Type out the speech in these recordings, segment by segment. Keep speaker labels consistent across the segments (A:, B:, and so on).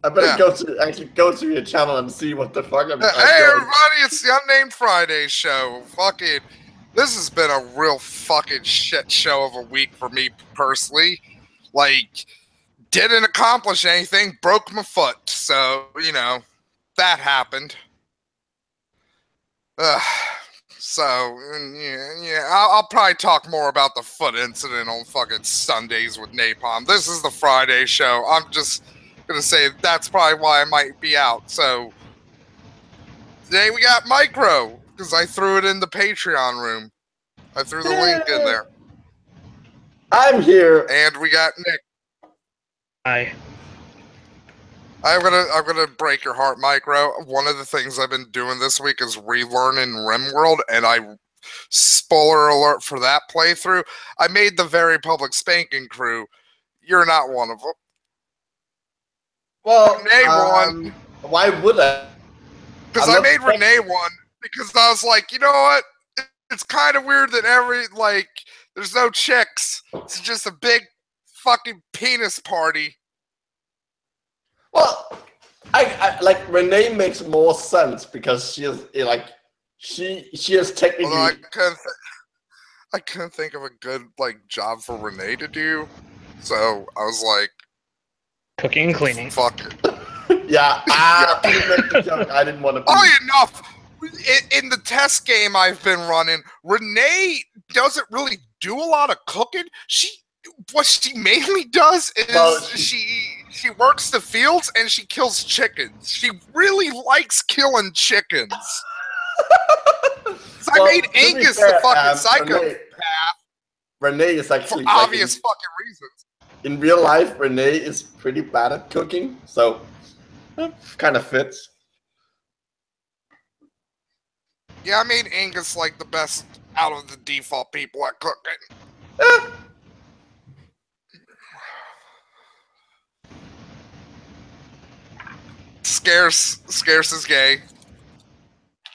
A: I better
B: Yeah.
A: go to your channel and see what the fuck I'm
B: Hey
A: doing.
B: everybody, it's the Unnamed Friday show. Fucking, this has been a real fucking shit show of a week for me personally. Like, didn't accomplish anything, broke my foot, so, you know, that happened. So, I'll probably talk more about the foot incident on fucking Sundays with Napalm. This is the Friday show. I'm just gonna say that's probably why I might be out, so... Today we got Micro, because I threw it in the Patreon room. I threw the link in there.
A: I'm here.
B: And we got Nick.
C: Hi.
B: I'm gonna break your heart, Micro. One of the things I've been doing this week is relearning RimWorld, and spoiler alert for that playthrough, I made the Very Public Spanking crew. You're not one of them.
A: Well,
B: Renee won.
A: Why would I?
B: Because I made Renee one, because I was like, you know what? It's kind of weird that there's no chicks. It's just a big fucking penis party.
A: Well, I like Renee makes more sense because she is she is technically.
B: Although I couldn't think of a good job for Renee to do, so I was like,
C: cooking and cleaning.
B: Fuck it.
A: Yeah, you make the joke. I didn't want to.
B: Oh, enough. In the test game I've been running, Renee doesn't really do a lot of cooking. What she mainly does is she works the fields and she kills chickens. She really likes killing chickens. So I made Angus the fucking psychopath.
A: Renee is actually
B: for obvious fucking reasons.
A: In real life, Renee is pretty bad at cooking, so it kind of fits.
B: Yeah, I made Angus the best out of the default people at cooking. Scarce is gay.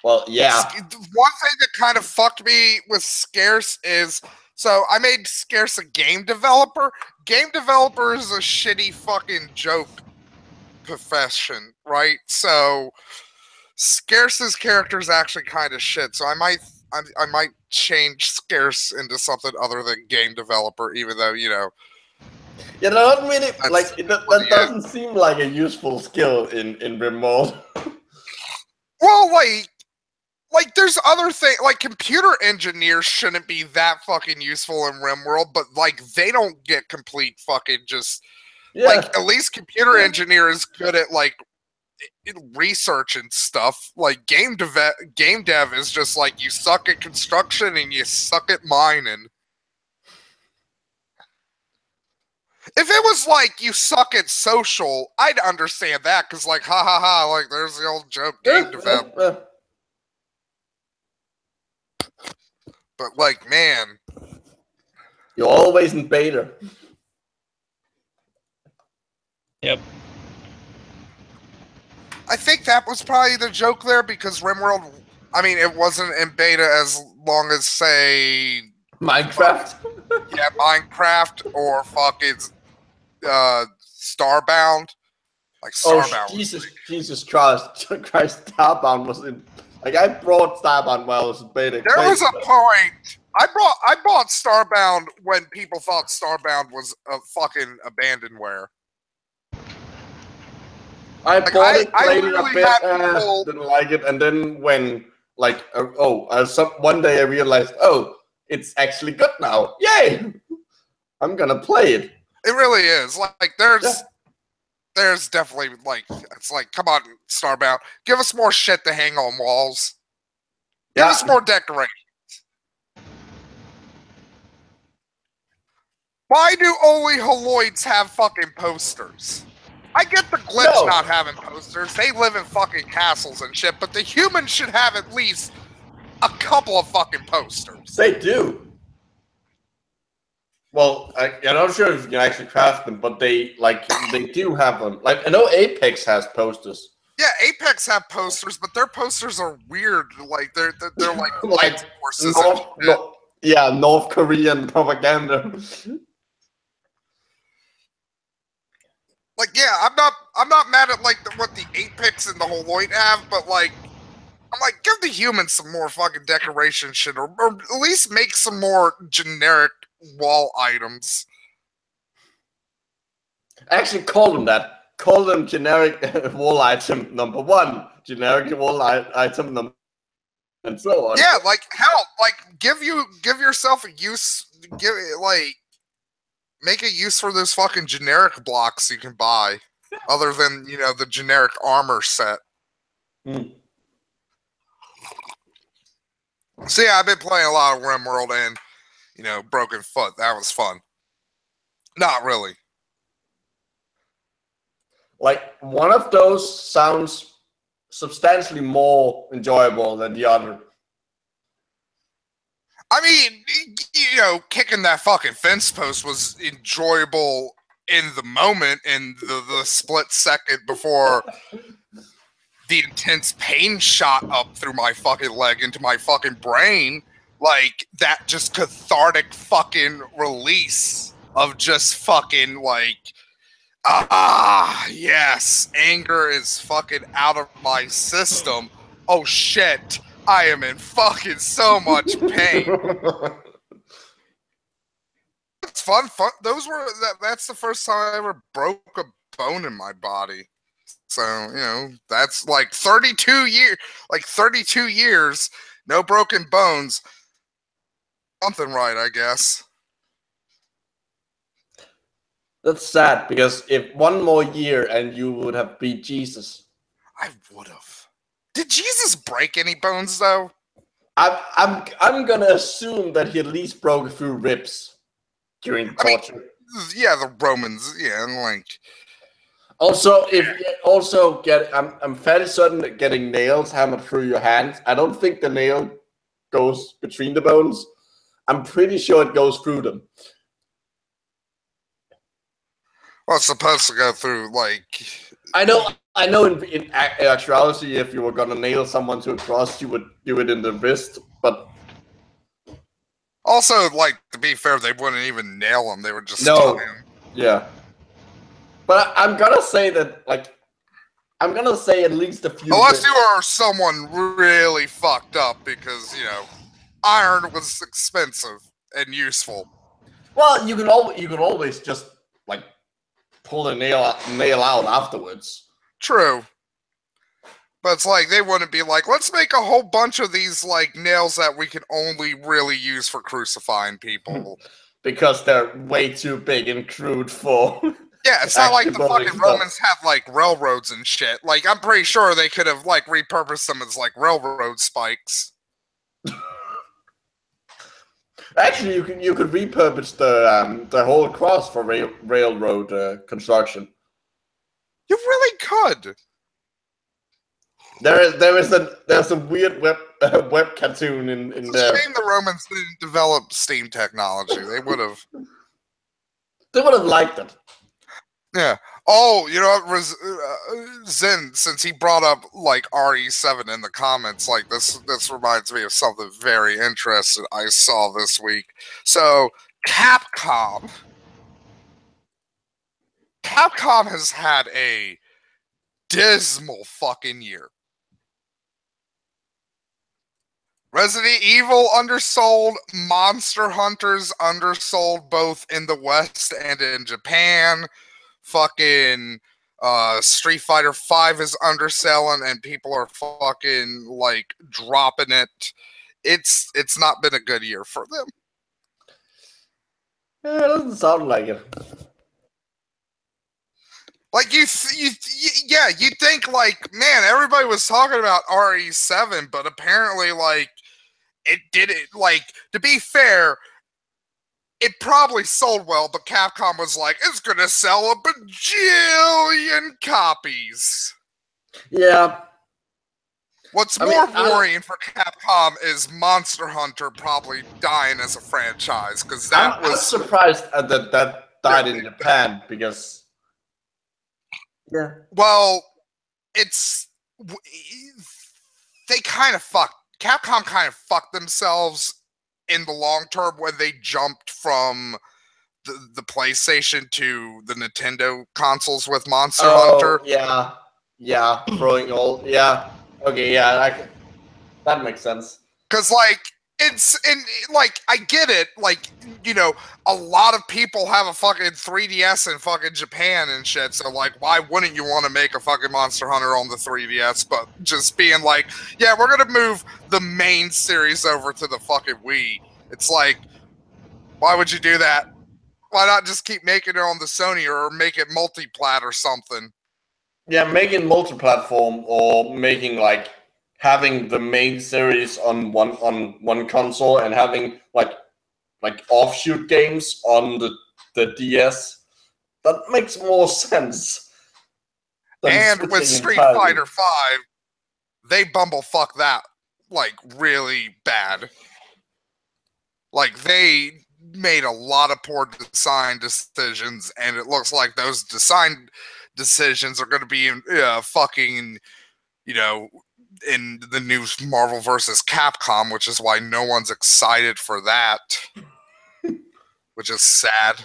A: Well, yeah.
B: One thing that kind of fucked me with Scarce is, so I made Scarce a game developer. Game developer is a shitty fucking joke profession, right? So Scarce's character is actually kind of shit. So I might change Scarce into something other than game developer, even though, you know.
A: Yeah, not really. That doesn't seem like a useful skill in RimWorld.
B: Well, there's other things, computer engineers shouldn't be that fucking useful in RimWorld, but they don't get complete fucking just at least computer engineer is good at research and stuff. Game dev is just you suck at construction and you suck at mining. If it was you suck at social, I'd understand that, because ha ha ha, there's the old joke, game dev. But man,
A: you're always in beta.
C: Yep.
B: I think that was probably the joke there, because RimWorld, it wasn't in beta as long as, say,
A: Minecraft.
B: Yeah, Minecraft or fucking Starbound. Starbound.
A: Oh, Jesus Christ! Starbound was in. I brought Starbound while I was in beta.
B: There was a point. I bought Starbound when people thought Starbound was a fucking abandonware.
A: I bought it, played it a bit, didn't like it, and then when one day I realized, it's actually good now. Yay! I'm gonna play it.
B: It really is. There's definitely it's come on, Starbound, give us more shit to hang on walls. Give us more decorations. Why do only holoids have fucking posters? I get the glitch not having posters. They live in fucking castles and shit, but the humans should have at least a couple of fucking posters.
A: They do. Well, I'm not sure if you can actually craft them, but they do have them. I know Apex has posters.
B: Yeah, Apex have posters, but their posters are weird. They're light forces.
A: North Korean propaganda.
B: I'm I'm not mad at like what the Apex and the Holoid have, but like, I'm like, give the humans some more fucking decoration shit, or at least make some more generic wall items.
A: Actually, call them that. Call them generic wall item number 1, generic wall item number, and so on.
B: Yeah, like hell, like give yourself a use, make a use for those fucking generic blocks you can buy, other than the generic armor set. So yeah, I've been playing a lot of RimWorld and Broken Foot. That was fun. Not really.
A: Like, one of those sounds substantially more enjoyable than the other.
B: I mean, kicking that fucking fence post was enjoyable in the moment, in the split second before the intense pain shot up through my fucking leg into my fucking brain. Like, that just cathartic fucking release of just fucking like, yes, anger is fucking out of my system. Oh shit, I am in fucking so much pain. It's fun. That's the first time I ever broke a bone in my body. So, that's like 32 years, no broken bones. Something right, I guess.
A: That's sad, because if one more year and you would have beat Jesus.
B: I would have. Did Jesus break any bones though?
A: I'm gonna assume that he at least broke a few ribs during torture.
B: Yeah, the Romans. Yeah, and like.
A: Also, I'm fairly certain that getting nails hammered through your hands. I don't think the nail goes between the bones. I'm pretty sure it goes through them.
B: Well, it's supposed to go through, like...
A: I know in actuality, if you were gonna nail someone to a cross, you would do it in the wrist, but...
B: Also, like, to be fair, they wouldn't even nail him. They would just tie him.
A: Yeah. But I'm gonna say that, like... I'm gonna say at least a few...
B: Unless you are someone really fucked up, because, iron was expensive and useful.
A: Well, you could always just, like, pull the nail out afterwards.
B: True. But it's like, they wouldn't be like, let's make a whole bunch of these, like, nails that we can only really use for crucifying people.
A: Because they're way too big and crude for...
B: Yeah, it's not like the fucking Romans have, like, railroads and shit. Like, I'm pretty sure they could have, like, repurposed them as, like, railroad spikes.
A: Actually, you could repurpose the whole cross for railroad construction.
B: You really could.
A: There's a weird web cartoon in there.
B: It's a shame the Romans didn't develop steam technology. They would have.
A: They would have liked it.
B: Yeah. Oh, you know what, Zen, since he brought up like RE7 in the comments, like this reminds me of something very interesting I saw this week. So Capcom has had a dismal fucking year. Resident Evil undersold, Monster Hunters undersold both in the West and in Japan. Fucking Street Fighter 5 is underselling and people are fucking like dropping it. It's not been a good year for them.
A: Yeah, it doesn't sound like it.
B: Like you think like, man, everybody was talking about RE7, but apparently like it didn't. Like, to be fair, it probably sold well, but Capcom was like, it's gonna sell a bajillion copies.
A: Yeah.
B: What's more worrying for Capcom is Monster Hunter probably dying as a franchise, because that was...
A: I'm surprised that died in Japan, because... Yeah.
B: Well, they kind of fucked. Capcom kind of fucked themselves in the long term when they jumped from the PlayStation to the Nintendo consoles with Monster Hunter.
A: Yeah, throwing all, okay, that makes sense.
B: Because, like, I get it, like, you know, a lot of people have a fucking 3DS in fucking Japan and shit, so, like, why wouldn't you want to make a fucking Monster Hunter on the 3DS? But just being like, yeah, we're gonna move the main series over to the fucking Wii. It's like, why would you do that? Why not just keep making it on the Sony or make it multi-plat or something?
A: Yeah, making multi-platform or making like having the main series on one console and having like offshoot games on the DS. That makes more sense.
B: And with Street Fighter 5, they bumblefuck that like really bad. Like they made a lot of poor design decisions, and it looks like those design decisions are going to be in fucking, you know, in the new Marvel vs. Capcom, which is why no one's excited for that, which is sad.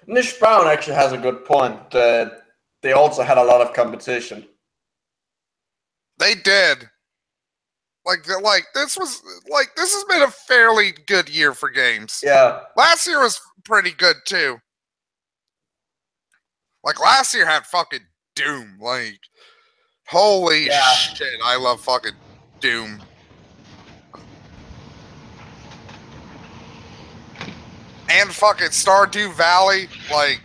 A: Nish Brown actually has a good point. They also had a lot of competition.
B: They did. Like this has been a fairly good year for games.
A: Yeah.
B: Last year was pretty good too. Like last year had fucking Doom. Like holy shit, I love fucking Doom. And fucking Stardew Valley, like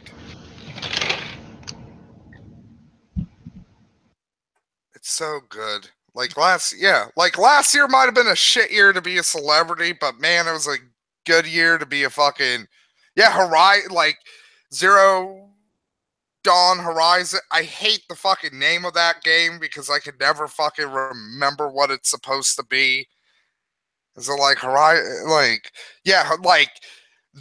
B: it's so good. Like last year might have been a shit year to be a celebrity, but man, it was a good year to be a fucking like Zero Dawn Horizon. I hate the fucking name of that game because I could never fucking remember what it's supposed to be. Is it like Horizon? Like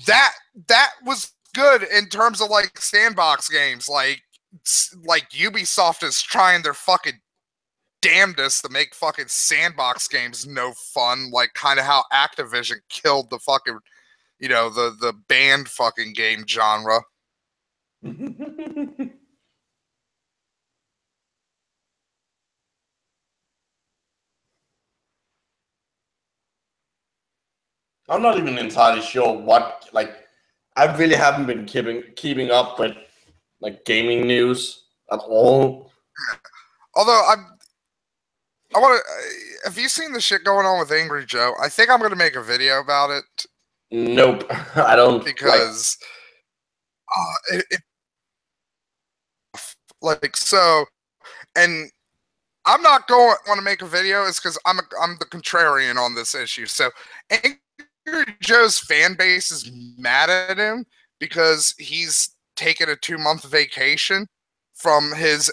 B: that was good in terms of like sandbox games. Like Ubisoft is trying their fucking damnedest to make fucking sandbox games no fun, like kind of how Activision killed the fucking, you know, the banned fucking game genre.
A: I'm not even entirely sure what, like, I really haven't been keeping up with like gaming news at all.
B: Although I want to. Have you seen the shit going on with Angry Joe? I think I'm going to make a video about it.
A: Nope, I don't.
B: Because so, and I'm not going want to make a video is because I'm the contrarian on this issue. So Angry Joe's fan base is mad at him because he's taken a 2-month vacation from his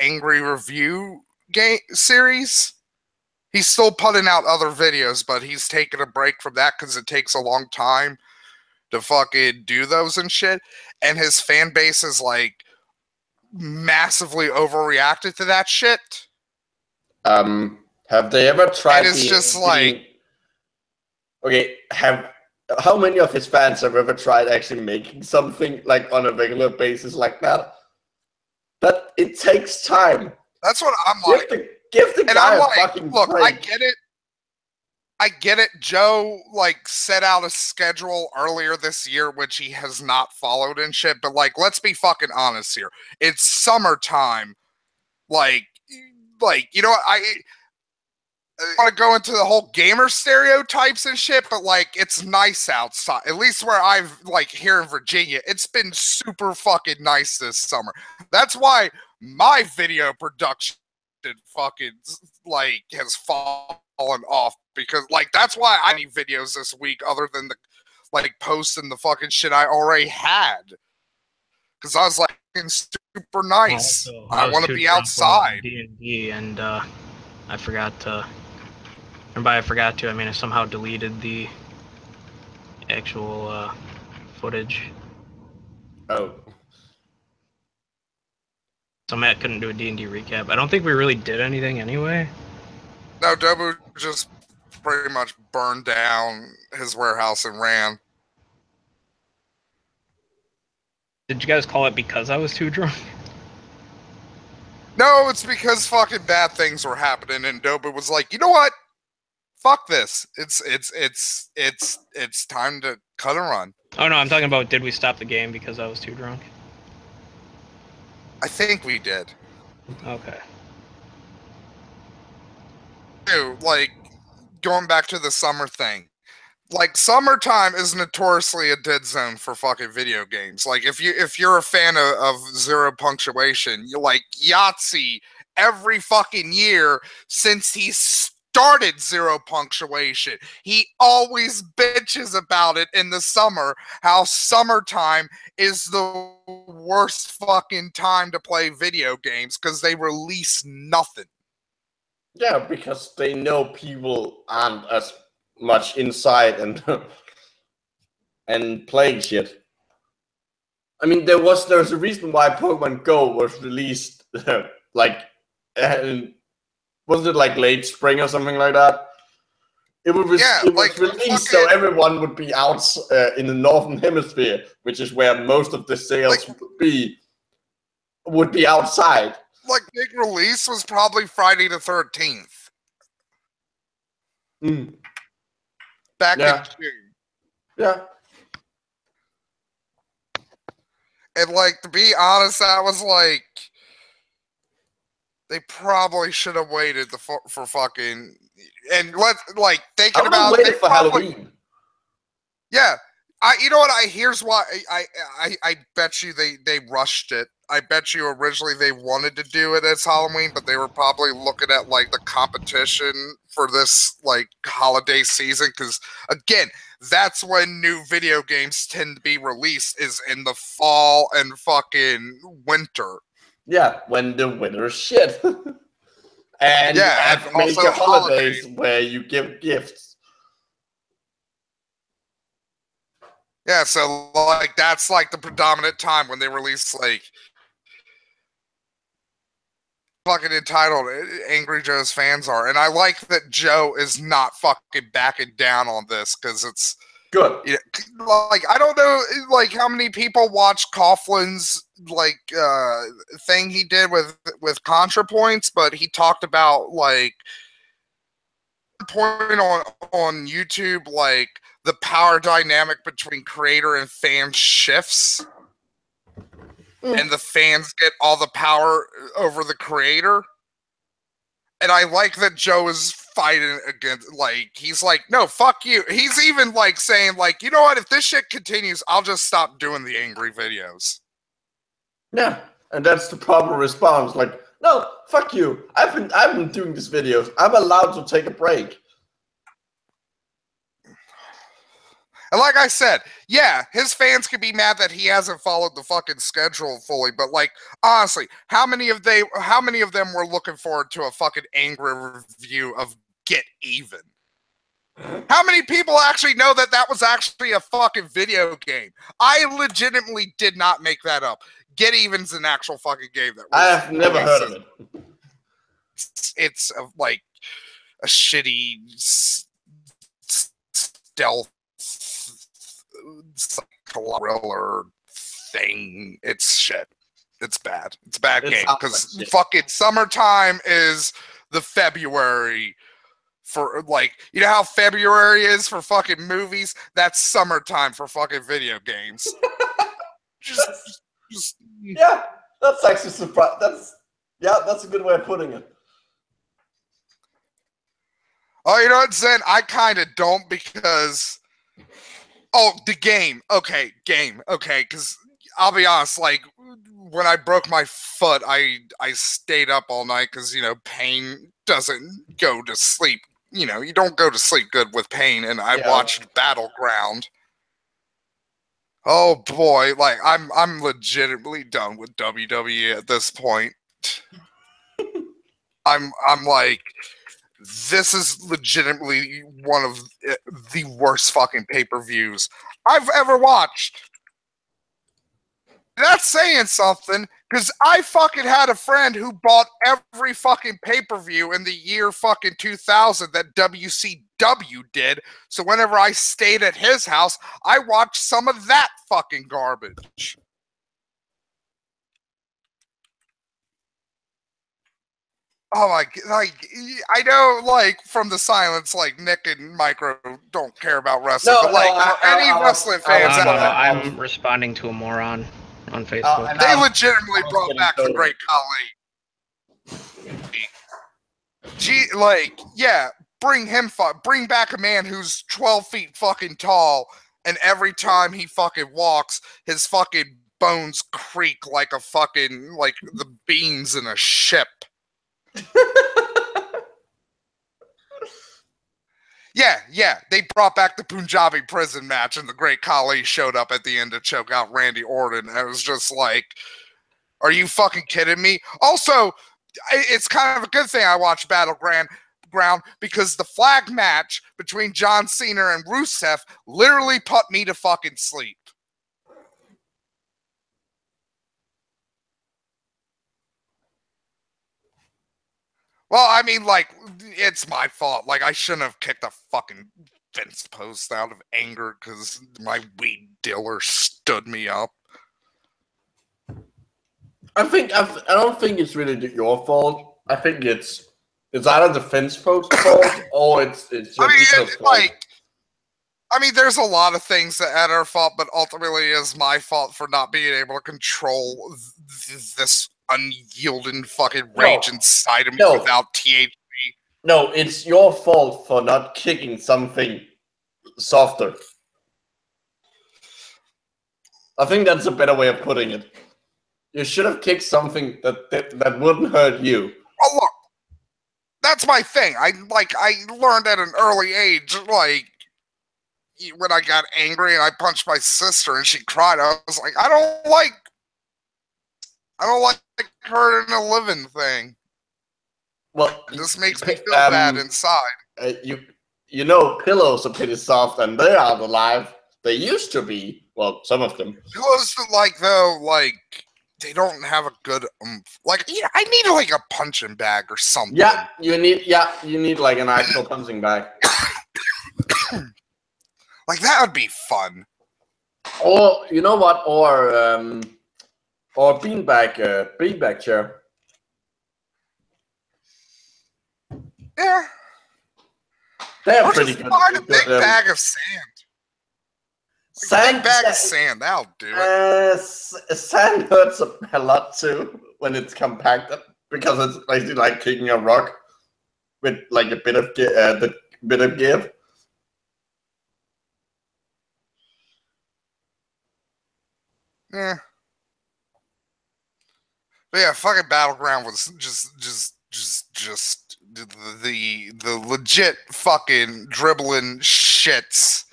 B: Angry Review game series. He's still putting out other videos, but he's taking a break from that because it takes a long time to fucking do those and shit. And his fan base is like massively overreacted to that shit.
A: Have they ever tried?
B: And it's just like,
A: okay, how many of his fans have ever tried actually making something like on a regular basis like that? But it takes time.
B: That's what I'm like.
A: Give the guy a fucking
B: look,
A: break.
B: I get it. Joe like set out a schedule earlier this year, which he has not followed and shit. But like, let's be fucking honest here. It's summertime. Like you know what? I want to go into the whole gamer stereotypes and shit, but like, it's nice outside. At least where I've like here in Virginia, it's been super fucking nice this summer. That's why my video production fucking like has fallen off, because like that's why I need videos this week other than the like posting the fucking shit I already had, because I was like super nice. I want to be outside.
C: D&D, and I forgot to. And by I forgot to, I mean I somehow deleted the actual footage.
A: Oh.
C: So Matt couldn't do a D&D recap. I don't think we really did anything anyway.
B: No, Dobu just pretty much burned down his warehouse and ran.
C: Did you guys call it because I was too drunk?
B: No, it's because fucking bad things were happening, and Doba was like, you know what? Fuck this. It's time to cut and run.
C: Oh no, I'm talking about did we stop the game because I was too drunk?
B: I think we did.
C: Okay.
B: Dude, like, going back to the summer thing. Like, summertime is notoriously a dead zone for fucking video games. Like, if you're a fan of Zero Punctuation, you like Yahtzee every fucking year since he started Zero Punctuation. He always bitches about it in the summer, how summertime is the worst fucking time to play video games because they release nothing.
A: Yeah, because they know people aren't as much inside and playing shit. I mean, there's a reason why Pokemon Go was released like, wasn't it like late spring or something like that? It was released so everyone would be out in the northern hemisphere, which is where most of the sales would be outside.
B: Like, big release was probably Friday the 13th. Back in June.
A: Yeah.
B: And, like, to be honest, I was like, they probably should have waited for fucking, and thinking about it
A: for Halloween.
B: Yeah. You know what? Here's why. I bet you they rushed it. I bet you originally they wanted to do it as Halloween, but they were probably looking at like the competition for this like holiday season. Because again, that's when new video games tend to be released, is in the fall and fucking winter.
A: Yeah, when the winter is shit. And have major holidays where you give gifts.
B: Yeah, so like that's like the predominant time when they release like fucking entitled Angry Joe's fans are. And I like that Joe is not fucking backing down on this because it's
A: good.
B: You know, like, I don't know like how many people watch Coughlin's like thing he did with ContraPoints, but he talked about like point on YouTube, like the power dynamic between creator and fan shifts. And the fans get all the power over the creator. And I like that Joe is fighting against, like, he's like, no, fuck you. He's even like saying, like, you know what? If this shit continues, I'll just stop doing the angry videos.
A: Yeah, and that's the proper response. Like, no, fuck you. I've been doing these videos. I'm allowed to take a break.
B: And like I said, yeah, his fans could be mad that he hasn't followed the fucking schedule fully, but like, honestly, how many of them were looking forward to a fucking angry review of Get Even? How many people actually know that that was actually a fucking video game? I legitimately did not make that up. Get Even's an actual fucking game that was,
A: I have never heard of it.
B: It's like a shitty stealth thriller thing. It's shit. It's bad. It's a bad game because fucking summertime is the February for, like, you know how February is for fucking movies? That's summertime for fucking video games. just
A: yeah, that's actually surprising. That's a good way of putting it.
B: Oh, you know what, Zen? I kind of don't because. Oh, the game. Okay, game. Okay, because I'll be honest, like, when I broke my foot, I stayed up all night because, you know, pain doesn't go to sleep. You know, you don't go to sleep good with pain, and I watched Battleground. Oh, boy. Like, I'm legitimately done with WWE at this point. I'm like, this is legitimately one of the worst fucking pay-per-views I've ever watched. That's saying something, because I fucking had a friend who bought every fucking pay-per-view in the year fucking 2000 that WCW W did. So whenever I stayed at his house, I watched some of that fucking garbage. Oh my, like, I know, like, from the silence, like, Nick and Micro don't care about wrestling, but, like, for any wrestling fans out there.
C: I'm responding to a moron on Facebook.
B: They legitimately brought back the Great Khali. Gee, like, yeah, bring back a man who's 12 feet fucking tall, and every time he fucking walks, his fucking bones creak like a fucking, like, the beams in a ship. Yeah, they brought back the Punjabi prison match, and the Great Khali showed up at the end to choke out Randy Orton. And it was just like, are you fucking kidding me? Also, it's kind of a good thing I watched Battleground because the flag match between John Cena and Rusev literally put me to fucking sleep. Well, I mean, like, it's my fault. Like, I shouldn't have kicked a fucking fence post out of anger because my weed dealer stood me up.
A: I don't think it's really your fault. I think it's either the fence post's fault or it's your fault.
B: I mean, there's a lot of things that are our fault, but ultimately it is my fault for not being able to control this unyielding fucking rage inside of me without THC.
A: No, it's your fault for not kicking something softer. I think that's a better way of putting it. You should have kicked something that wouldn't hurt you.
B: Oh, look, that's my thing. I learned at an early age, like, when I got angry and I punched my sister and she cried, I was like, I don't like hurting a living thing.
A: Well,
B: this makes me feel bad inside.
A: You know, pillows are pretty soft and they're out alive. They used to be. Well, some of them.
B: Pillows, they don't have a good I need like a punching bag or something.
A: Yeah, you need like an actual punching bag.
B: Like, that would be fun.
A: Or you know what? Or beanbag chair.
B: Yeah.
A: They're pretty good.
B: Find a big bag of sand. Like, a big bag of sand, that'll do it.
A: Sand hurts a lot too when it's compacted because it's basically like kicking a rock with like a bit of give.
B: Yeah. But yeah, fucking Battleground was just the legit fucking dribbling shits.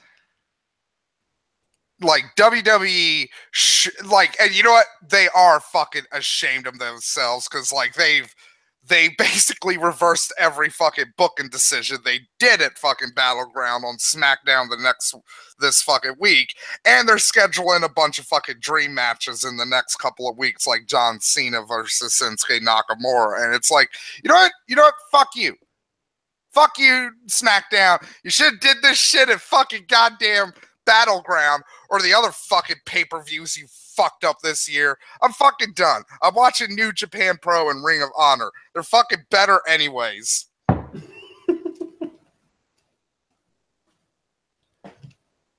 B: Like, WWE, and you know what? They are fucking ashamed of themselves because, like, they basically reversed every fucking booking decision they did at fucking Battleground on SmackDown this fucking week, and they're scheduling a bunch of fucking dream matches in the next couple of weeks, like John Cena versus Shinsuke Nakamura, and it's like, you know what? Fuck you, SmackDown. You should have did this shit at fucking goddamn Battleground or the other fucking pay-per-views you fucked up this year. I'm fucking done. I'm watching New Japan Pro and Ring of Honor. They're fucking better anyways.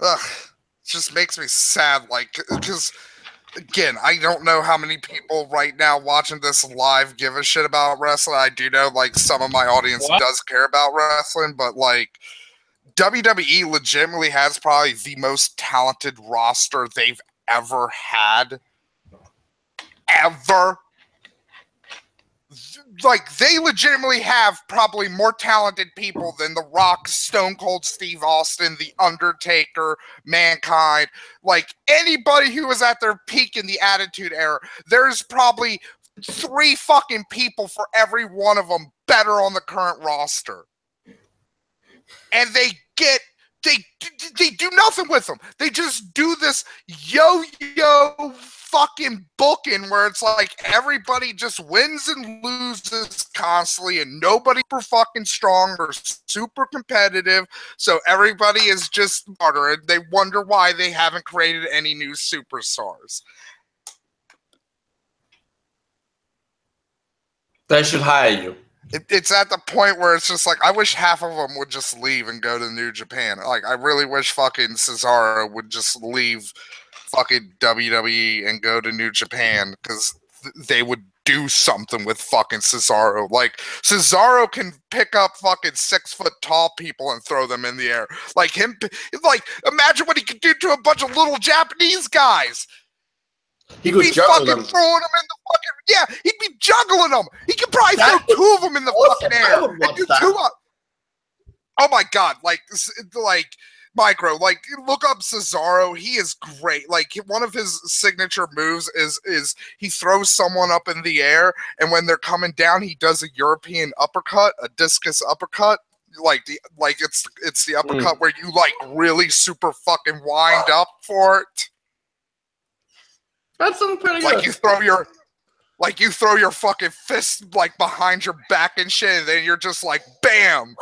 B: Ugh. It just makes me sad, like, because, again, I don't know how many people right now watching this live give a shit about wrestling. I do know, like, some of my audience does care about wrestling, but, like, WWE legitimately has probably the most talented roster they've ever had. Ever. Like, they legitimately have probably more talented people than The Rock, Stone Cold Steve Austin, The Undertaker, Mankind. Like, anybody who was at their peak in the Attitude Era, there's probably 3 fucking people for every one of them better on the current roster. And they get they do nothing with them. They just do this yo-yo fucking booking where it's like everybody just wins and loses constantly and nobody super fucking strong or super competitive. So everybody is just smarter and they wonder why they haven't created any new superstars.
A: They should hire you.
B: It's at the point where it's just like, I wish half of them would just leave and go to New Japan. Like, I really wish fucking Cesaro would just leave fucking WWE and go to New Japan because they would do something with fucking Cesaro. Like, Cesaro can pick up fucking 6 foot tall people and throw them in the air. Like, imagine what he could do to a bunch of little Japanese guys. He'd be fucking throwing them in the fucking... Yeah, he'd be juggling them. He could probably throw 2 of them in the fucking air. And do 2 up. Oh my god, like Micro, like, look up Cesaro. He is great. Like, one of his signature moves is he throws someone up in the air, and when they're coming down, he does a European uppercut, a discus uppercut. It's the uppercut where you like really super fucking wind up for it.
A: That's something pretty good.
B: Like you throw your fucking fist like behind your back and shit, and then you're just like bam.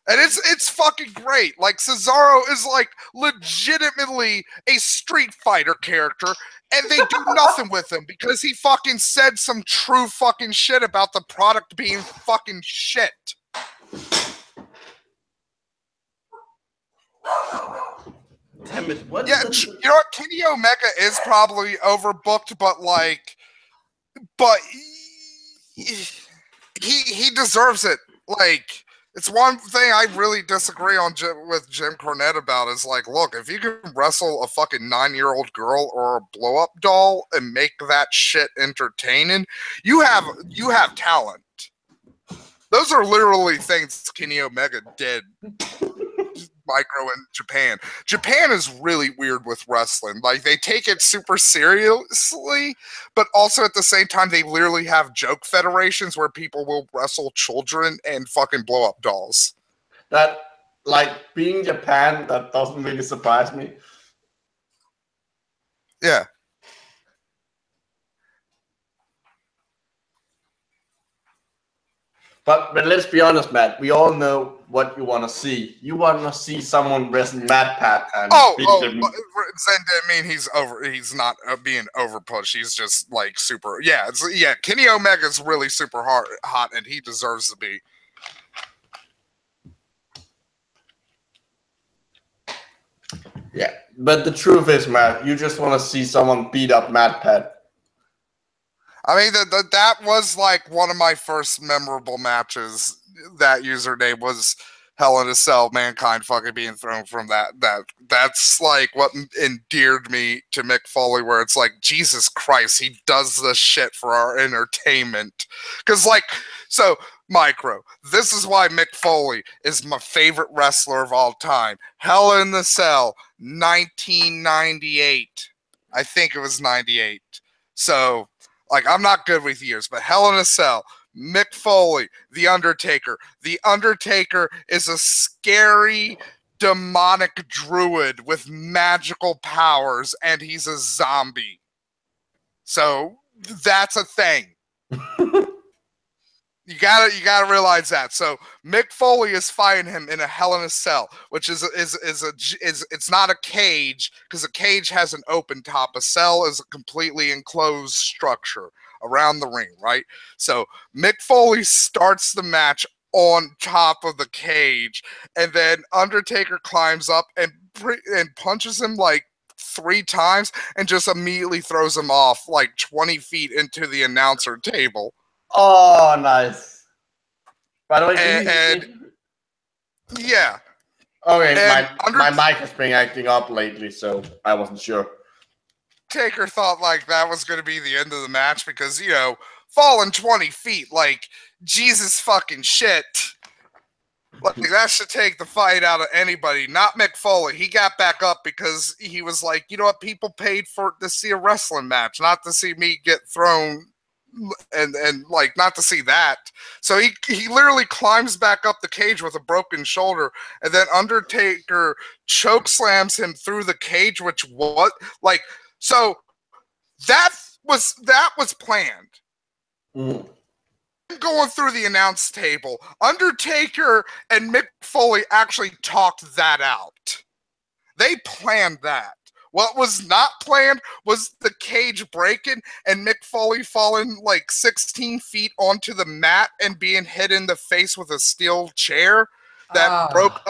B: And it's fucking great. Like, Cesaro is like legitimately a Street Fighter character, and they do nothing with him because he fucking said some true fucking shit about the product being fucking shit.
A: Damn it, what?
B: Yeah, you know what? Kenny Omega is probably overbooked, but he deserves it. Like, it's one thing I really disagree on with Jim Cornette about is like, look, if you can wrestle a fucking 9-year-old girl or a blow-up doll and make that shit entertaining, you have talent. Those are literally things Kenny Omega did. Micro in Japan. Japan is really weird with wrestling. Like, they take it super seriously, but also at the same time, they literally have joke federations where people will wrestle children and fucking blow up dolls.
A: That, like, being Japan, that doesn't really surprise me.
B: Yeah.
A: But let's be honest, Matt. We all know what you want to see. You want to see someone wrestle Mad Pat and
B: Zen didn't mean he's not being overpushed. He's just like super. Yeah, Kenny Omega's really super hot, and he deserves to be.
A: Yeah, but the truth is, Matt, you just want to see someone beat up Mad Pat.
B: I mean, that was like one of my first memorable matches. That username was Hell in a Cell, Mankind fucking being thrown from that. That's like what endeared me to Mick Foley, where it's like, Jesus Christ, he does this shit for our entertainment. Because, like, so, Micro, this is why Mick Foley is my favorite wrestler of all time. Hell in the Cell, 1998. I think it was 98. So... like, I'm not good with years, but Hell in a Cell, Mick Foley, The Undertaker. The Undertaker is a scary, demonic druid with magical powers, and he's a zombie. So, that's a thing. You gotta realize that. So Mick Foley is fighting him in a Hell in a Cell, which is it's not a cage, because a cage has an open top. A cell is a completely enclosed structure around the ring, right? So Mick Foley starts the match on top of the cage, and then Undertaker climbs up and punches him like 3 times, and just immediately throws him off like 20 feet into the announcer table.
A: Oh, nice. By the way,
B: yeah.
A: Okay, my mic has been acting up lately, so I wasn't sure.
B: Taker thought like that was going to be the end of the match because, you know, falling 20 feet, like, Jesus fucking shit. Like, that should take the fight out of anybody. Not Mick Foley. He got back up because he was like, you know what, people paid to see a wrestling match, not to see me get thrown and like not to see that. So he literally climbs back up the cage with a broken shoulder, and then Undertaker choke slams him through the cage, which what like so that was planned.
A: Mm.
B: Going through the announce table, Undertaker and Mick Foley actually talked that out. They planned that. What was not planned was the cage breaking and Mick Foley falling like 16 feet onto the mat and being hit in the face with a steel chair that broke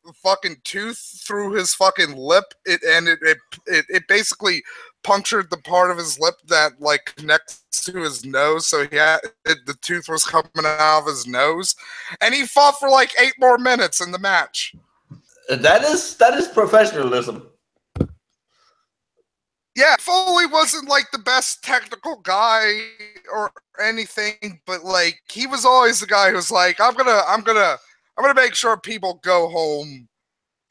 B: a fucking tooth through his fucking lip. It basically punctured the part of his lip that like connects to his nose, so the tooth was coming out of his nose, and he fought for like 8 more minutes in the match.
A: That is professionalism.
B: Yeah, Foley wasn't like the best technical guy or anything, but like he was always the guy who's like, I'm gonna make sure people go home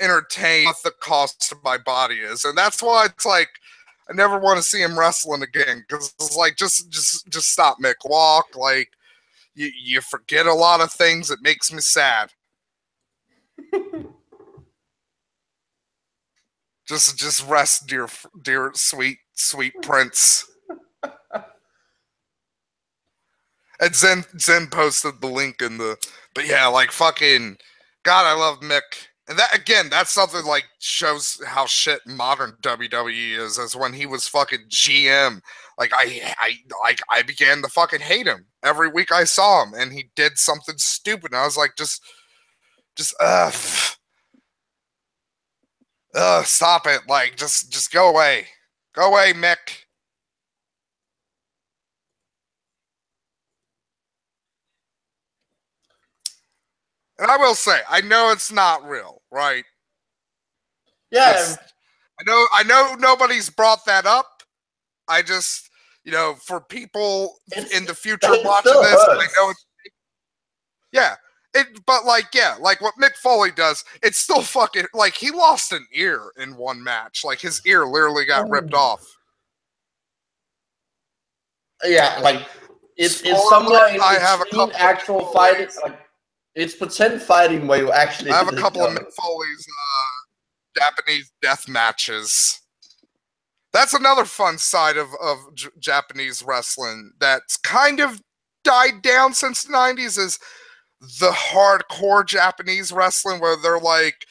B: entertained what the cost of my body is, and that's why it's like I never want to see him wrestling again, because it's like just stop, Mick. Walk, like you forget a lot of things. It makes me sad. Just rest, dear sweet prince. And Zen posted the link in the, but yeah, like fucking God, I love Mick. And that again, that's something like shows how shit modern WWE is. As when he was fucking GM, like I began to fucking hate him every week I saw him, and he did something stupid. And I was like, just stop it! Like, just go away, Mick. And I will say, I know it's not real, right?
A: Yeah,
B: I know nobody's brought that up. I just, for people in the future watching this, I know it's, yeah. But like what Mick Foley does, it's still fucking like he lost an ear in one match. Like his ear literally got ripped off.
A: Yeah, like it's somewhere in between actual fighting. Like it's pretend fighting where you actually.
B: I have a couple of Mick Foley's Japanese death matches. That's another fun side of Japanese wrestling that's kind of died down since the 90s is the hardcore Japanese wrestling, where they're like,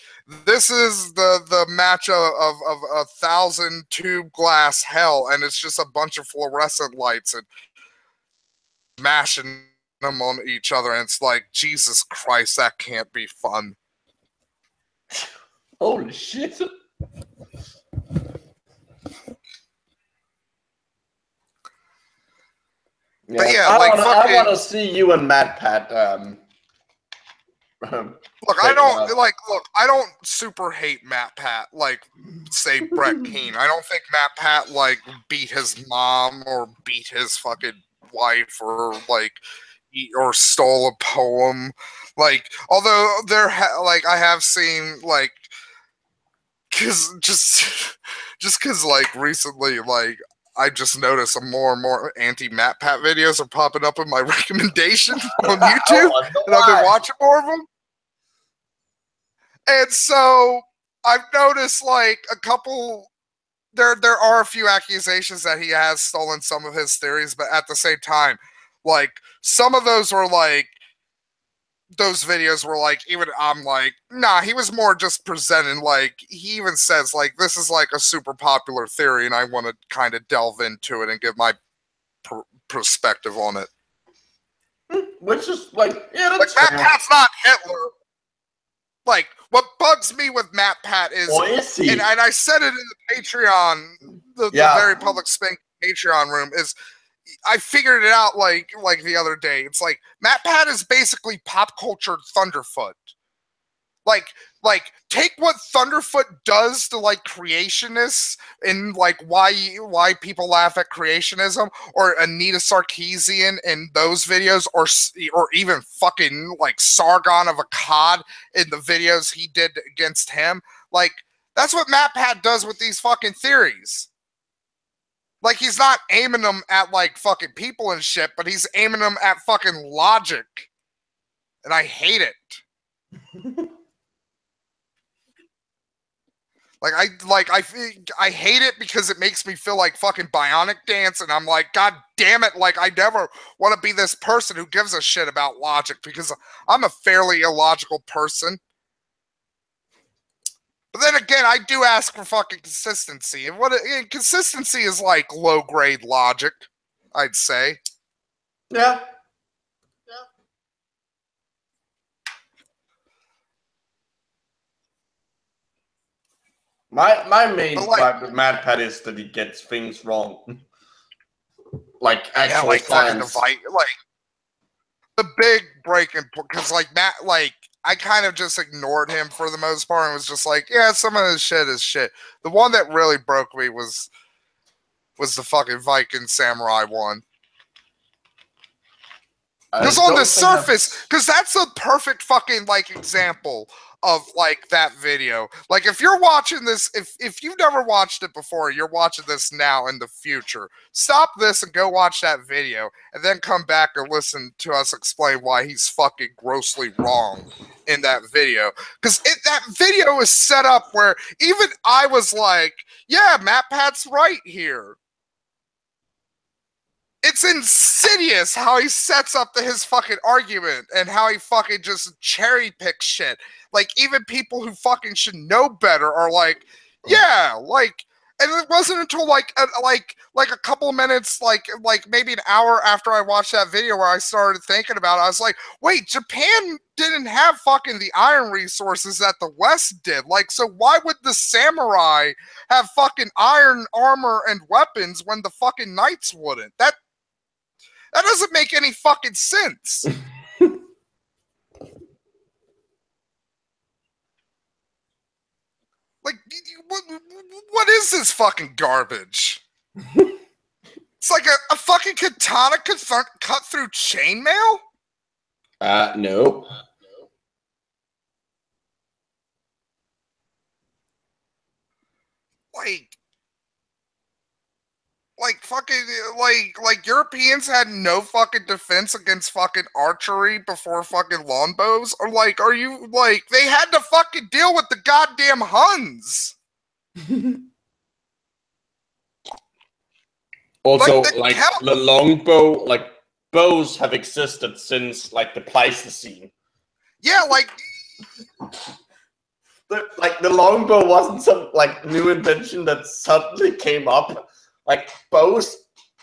B: this is the match of 1,000 tube glass hell, and it's just a bunch of fluorescent lights and mashing them on each other, and it's like, Jesus Christ, that can't be fun.
A: Holy shit. Yeah, but yeah, I want to see you and Matt Pat.
B: Look, I don't super hate Matt Pat like say Brett Keane. I don't think Matt Pat like beat his mom or beat his fucking wife or like or stole a poem. Like, although I have seen like because like recently like I just noticed some more and more anti-Matt Pat videos are popping up in my recommendation on YouTube, and I've been watching more of them. And so I've noticed like a couple. There are a few accusations that he has stolen some of his theories, but at the same time, like some of those were like those videos were like, even I'm like, nah, he was more just presenting, like he even says like this is like a super popular theory and I want to kind of delve into it and give my perspective on it.
A: Which is like, yeah, that's
B: like Matt Pat's not Hitler. Like what bugs me with Matt Pat is, and I said it in the Patreon, the very public spank Patreon room, is I figured it out like the other day. It's like Matt Pat is basically pop culture Thunderfoot. Like take what Thunderfoot does to like creationists and like why people laugh at creationism, or Anita Sarkeesian in those videos, or even fucking like Sargon of Akkad in the videos he did against him. Like that's what Matt Pat does with these fucking theories. Like, he's not aiming them at, like, fucking people and shit, but he's aiming them at fucking logic. And I hate it. I hate it because it makes me feel like fucking Bionic Dance, and I'm like, God damn it, like, I never want to be this person who gives a shit about logic, because I'm a fairly illogical person. But then again, I do ask for fucking consistency, and consistency is like low-grade logic, I'd say.
A: Yeah. My main gripe with Mad Pat is that he gets things wrong. Like actual science.
B: Like the big break in, because like Matt, like I kind of just ignored him for the most part and was just like, yeah, some of this shit is shit. The one that really broke me was the fucking Viking Samurai one. Because on the surface, because that's a perfect fucking like example of like that video. Like if you're watching this, if you've never watched it before, you're watching this now in the future, stop this and go watch that video and then come back and listen to us explain why he's fucking grossly wrong in that video. Because that video is set up where even I was like, yeah, Matt Pat's right here. It's insidious how he sets up his fucking argument and how he fucking just cherry picks shit. Like, even people who fucking should know better are like, yeah, like, and it wasn't until like a couple of minutes, like maybe an hour after I watched that video where I started thinking about it. I was like, wait, Japan didn't have fucking the iron resources that the West did. Like, so why would the samurai have fucking iron armor and weapons when the fucking knights wouldn't? That doesn't make any fucking sense. Like, what is this fucking garbage? It's like a fucking katana cut through chainmail?
A: No.
B: Like fucking like Europeans had no fucking defense against fucking archery before fucking longbows, or like, are you like, they had to fucking deal with the goddamn Huns.
A: Also, like the longbow, like bows have existed since like the Pleistocene.
B: Yeah, like
A: the longbow wasn't some like new invention that suddenly came up. Like bows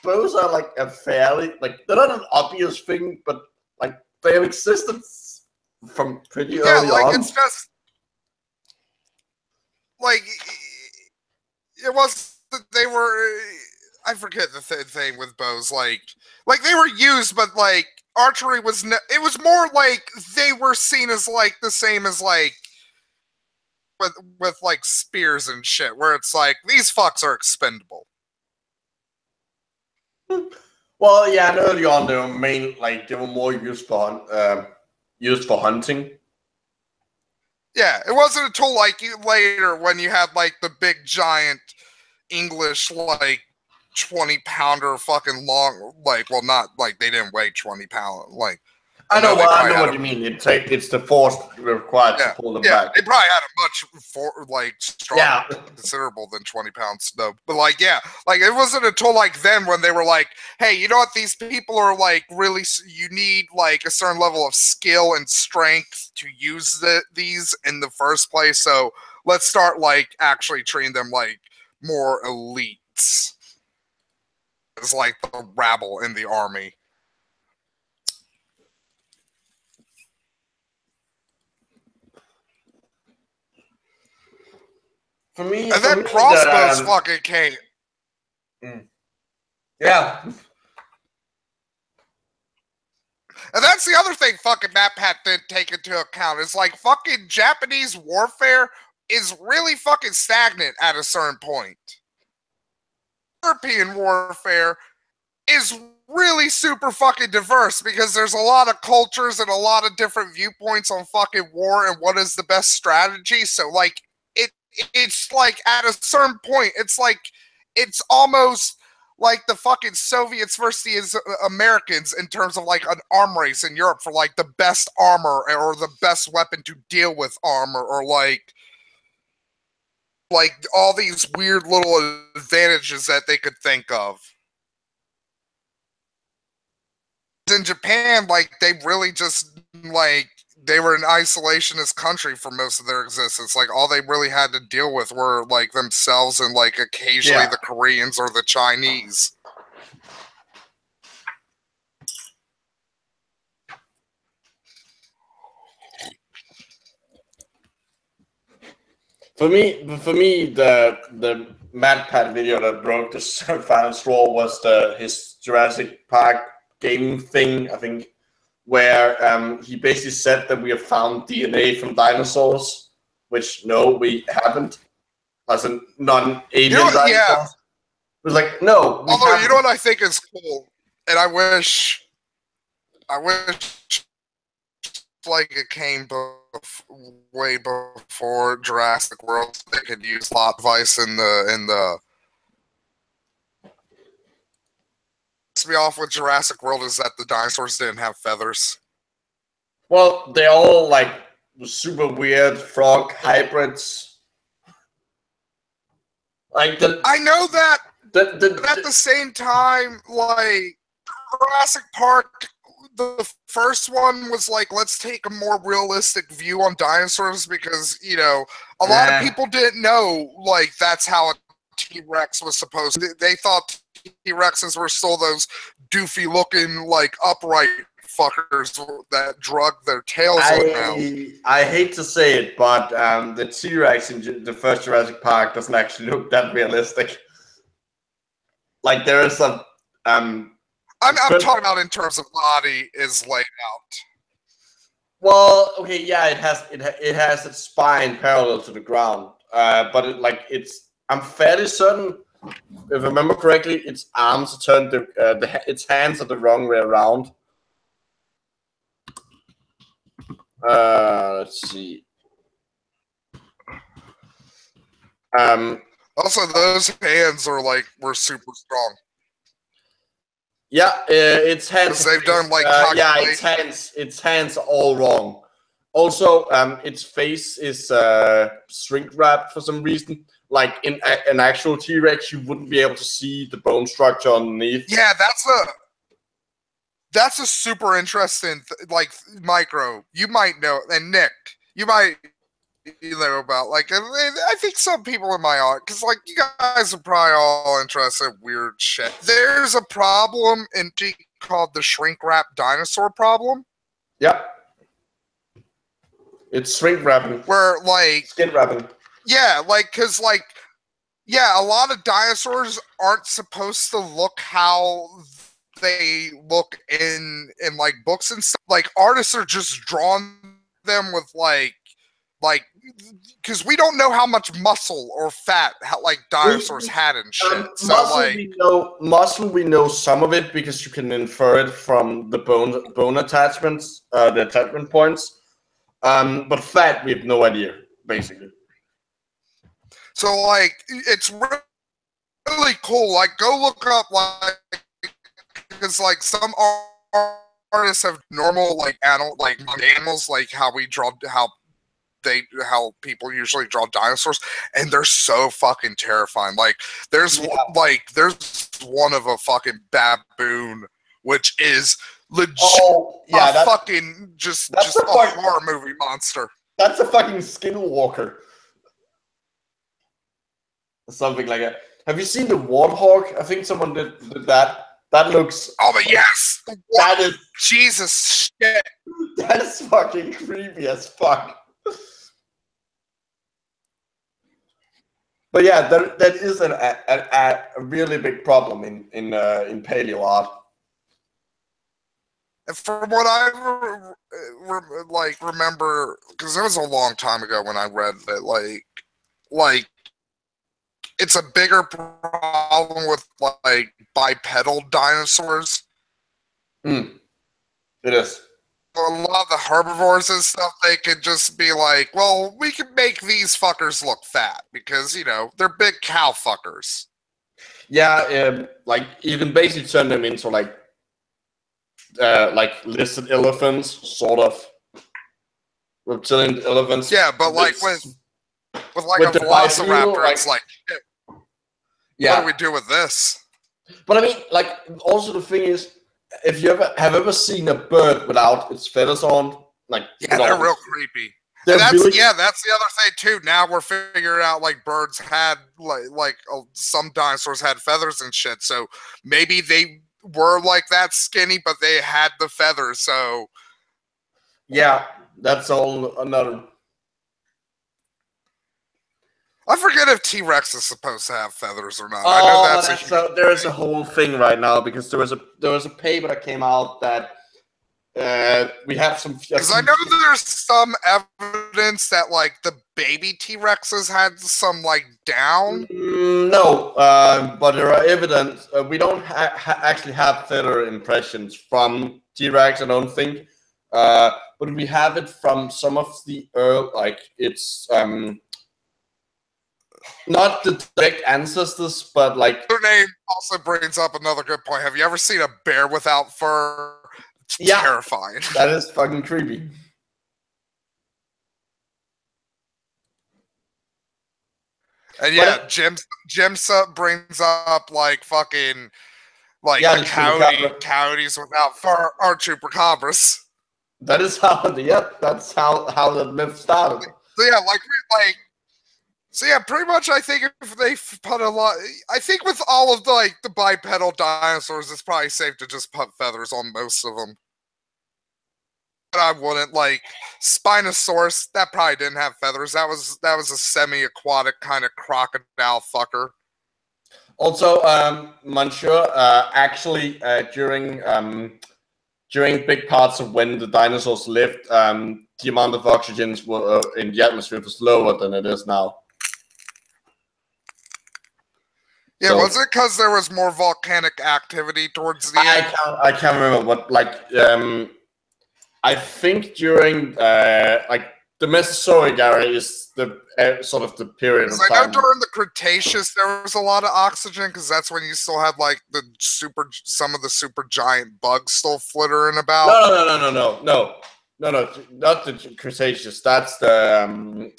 A: are like a fairly, like, they're not an obvious thing, but like they have existed from pretty early on.
B: It's just like it was. They were. I forget the thing with bows. Like they were used, but like archery was. It was more like they were seen as like the same as like with like spears and shit, where it's like these fucks are expendable.
A: Well, yeah, and early on they were more used for hunting.
B: Yeah, it wasn't until like later when you had like the big giant English like 20-pounder fucking long, like, well, not like they didn't weigh 20 pounds, like.
A: I know what you mean. It's the force required to pull them back.
B: They probably had a much stronger, considerable than 20 pounds though. But like, yeah, like it wasn't until like then when they were like, hey, you know what? These people are like really. You need like a certain level of skill and strength to use these in the first place. So let's start like actually treating them like more elites. It's like the rabble in the army.
A: For me,
B: and then crossbows fucking came.
A: Yeah.
B: And that's the other thing fucking Matt Pat didn't take into account. Is like fucking Japanese warfare is really fucking stagnant at a certain point. European warfare is really super fucking diverse because there's a lot of cultures and a lot of different viewpoints on fucking war and what is the best strategy. So like it's like at a certain point, it's like it's almost like the fucking Soviets versus the Americans in terms of like an arm race in Europe for like the best armor or the best weapon to deal with armor, or like all these weird little advantages that they could think of. In Japan, like they really just like they were an isolationist country for most of their existence. Like all they really had to deal with were like themselves and like occasionally the Koreans or the Chinese.
A: For me, the MatPat video that broke the final straw was his Jurassic Park game thing, I think, where he basically said that we have found DNA from dinosaurs, which no, we haven't. As a non-alien dinosaur. Yeah. It was like, no.
B: Although, you know what I think is cool, and I wish like it came way before Jurassic World, so they could use plot device in the. Me off with Jurassic World is that the dinosaurs didn't have feathers.
A: Well, they're all like super weird frog hybrids. Like
B: I know that, but at the same time, like Jurassic Park, the first one was like, let's take a more realistic view on dinosaurs because, you know, a lot of people didn't know like that's how a T-Rex was supposed to. They thought T-Rexes were still those doofy looking like upright fuckers that drug their tails around.
A: I hate to say it, but the T-Rex in the first Jurassic Park doesn't actually look that realistic. Like there is some I'm
B: talking about in terms of body is laid out.
A: Well, okay, yeah, it has its spine parallel to the ground, but I'm fairly certain, if I remember correctly, its arms are turned, its hands are the wrong way around. Let's see.
B: Also, those hands were super strong.
A: Yeah, its hands.
B: They've done like
A: its hands are all wrong. Also, its face is shrink wrapped for some reason. Like in an actual T-Rex, you wouldn't be able to see the bone structure underneath.
B: Yeah, that's a super interesting micro. You might know, and Nick, you might know about I think some people in my audience, because like you guys are probably all interested in weird shit. There's a problem in G called the shrink wrap dinosaur problem.
A: Yep. It's shrink wrapping.
B: Where
A: skin wrapping.
B: Yeah, a lot of dinosaurs aren't supposed to look how they look in like books and stuff. Like artists are just drawing them with because we don't know how much muscle or fat dinosaurs had and shit.
A: Muscle we know some of it because you can infer it from the bone attachments, the attachment points. But fat we have no idea, basically.
B: So it's really cool. Go look up because some artists have normal animals, like how we draw how people usually draw dinosaurs, and they're so fucking terrifying. There's one of a fucking baboon, which is legit fucking just a horror movie monster.
A: That's a fucking skinwalker. Something like that. Have you seen the warthog? I think someone did that. That looks.
B: Oh, but yes.
A: That is
B: Jesus shit.
A: That is fucking creepy as fuck. But yeah, that is a really big problem in paleo art.
B: And from what I remember, because it was a long time ago when I read that, it's a bigger problem with bipedal dinosaurs.
A: It is.
B: A lot of the herbivores and stuff, they could just be like, well, we can make these fuckers look fat because, they're big cow fuckers.
A: Yeah, like you can basically turn them into like lizard elephants, sort of reptilian elephants.
B: Yeah, but like with like
A: with
B: a
A: the bipedal,
B: velociraptor, it's like, shit,
A: yeah.
B: what do we do with this?
A: But I mean, like, also the thing is, if you ever seen a bird without its feathers on, like,
B: yeah, they're real creepy.
A: That's
B: really, that's the other thing too. Now we're figuring out like birds had some dinosaurs had feathers and shit. So maybe they were like that skinny, but they had the feathers. So
A: yeah, that's all another.
B: I forget if T-Rex is supposed to have feathers or not.
A: Oh,
B: I know
A: there is a whole thing right now because there was a paper that came out that we have some.
B: Because I know there's some evidence that like the baby T-Rexes had some like down.
A: No, but there are evidence. We don't actually have feather impressions from T-Rex. I don't think, but we have it from some of the like it's not the direct ancestors, but like
B: their name also brings up another good point. Have you ever seen a bear without fur? It's terrifying.
A: That is fucking creepy.
B: And yeah, Jimsa brings up like fucking like the coyotes without fur are chupacabras.
A: That is how that's how the myth started.
B: So yeah, so yeah, pretty much I think if they put a lot, I think with all of the bipedal dinosaurs, it's probably safe to just put feathers on most of them. But I wouldn't like Spinosaurus. That probably didn't have feathers. That was a semi-aquatic kind of crocodile fucker.
A: Also, Monsieur, actually, during big parts of when the dinosaurs lived, the amount of oxygen in the atmosphere was lower than it is now.
B: Yeah, so, was it because there was more volcanic activity towards the end?
A: I can't remember what, like, I think during, like, the Mesozoic era is the sort of the period of time.
B: I know during the Cretaceous there was a lot of oxygen because that's when you still had like some of the super giant bugs still flittering about.
A: No, not the Cretaceous. That's the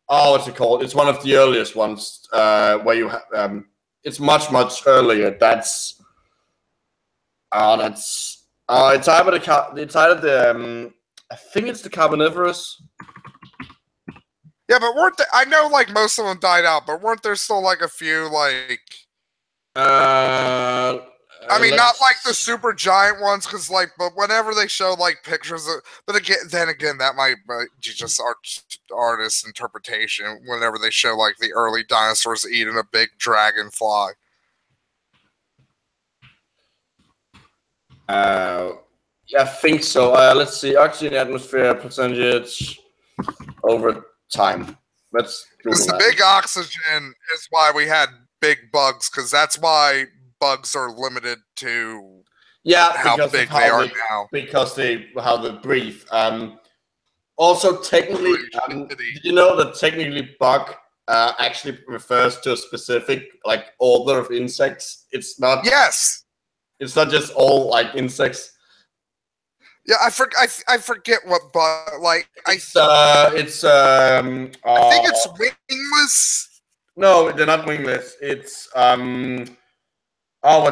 A: what's it called? It's one of the earliest ones where you have it's much earlier. It's either the I think it's the Carboniferous.
B: Yeah, but weren't they, I know like most of them died out, but weren't there still like a few like I mean, not like the super giant ones, because like, but whenever they show like pictures of, but then again, that might be just artist interpretation. Whenever they show like the early dinosaurs eating a big dragonfly.
A: Yeah, I think so. Let's see, oxygen atmosphere percentage over time. Let's
B: because the big oxygen is why we had big bugs, because that's why bugs are limited to how big they are now.
A: Because how they breathe. Also, technically, did you know that technically bug actually refers to a specific like order of insects? It's not.
B: Yes.
A: It's not just all like insects.
B: Yeah, I forget what bug. Like
A: I think
B: it's wingless.
A: No, they're not wingless. It's what's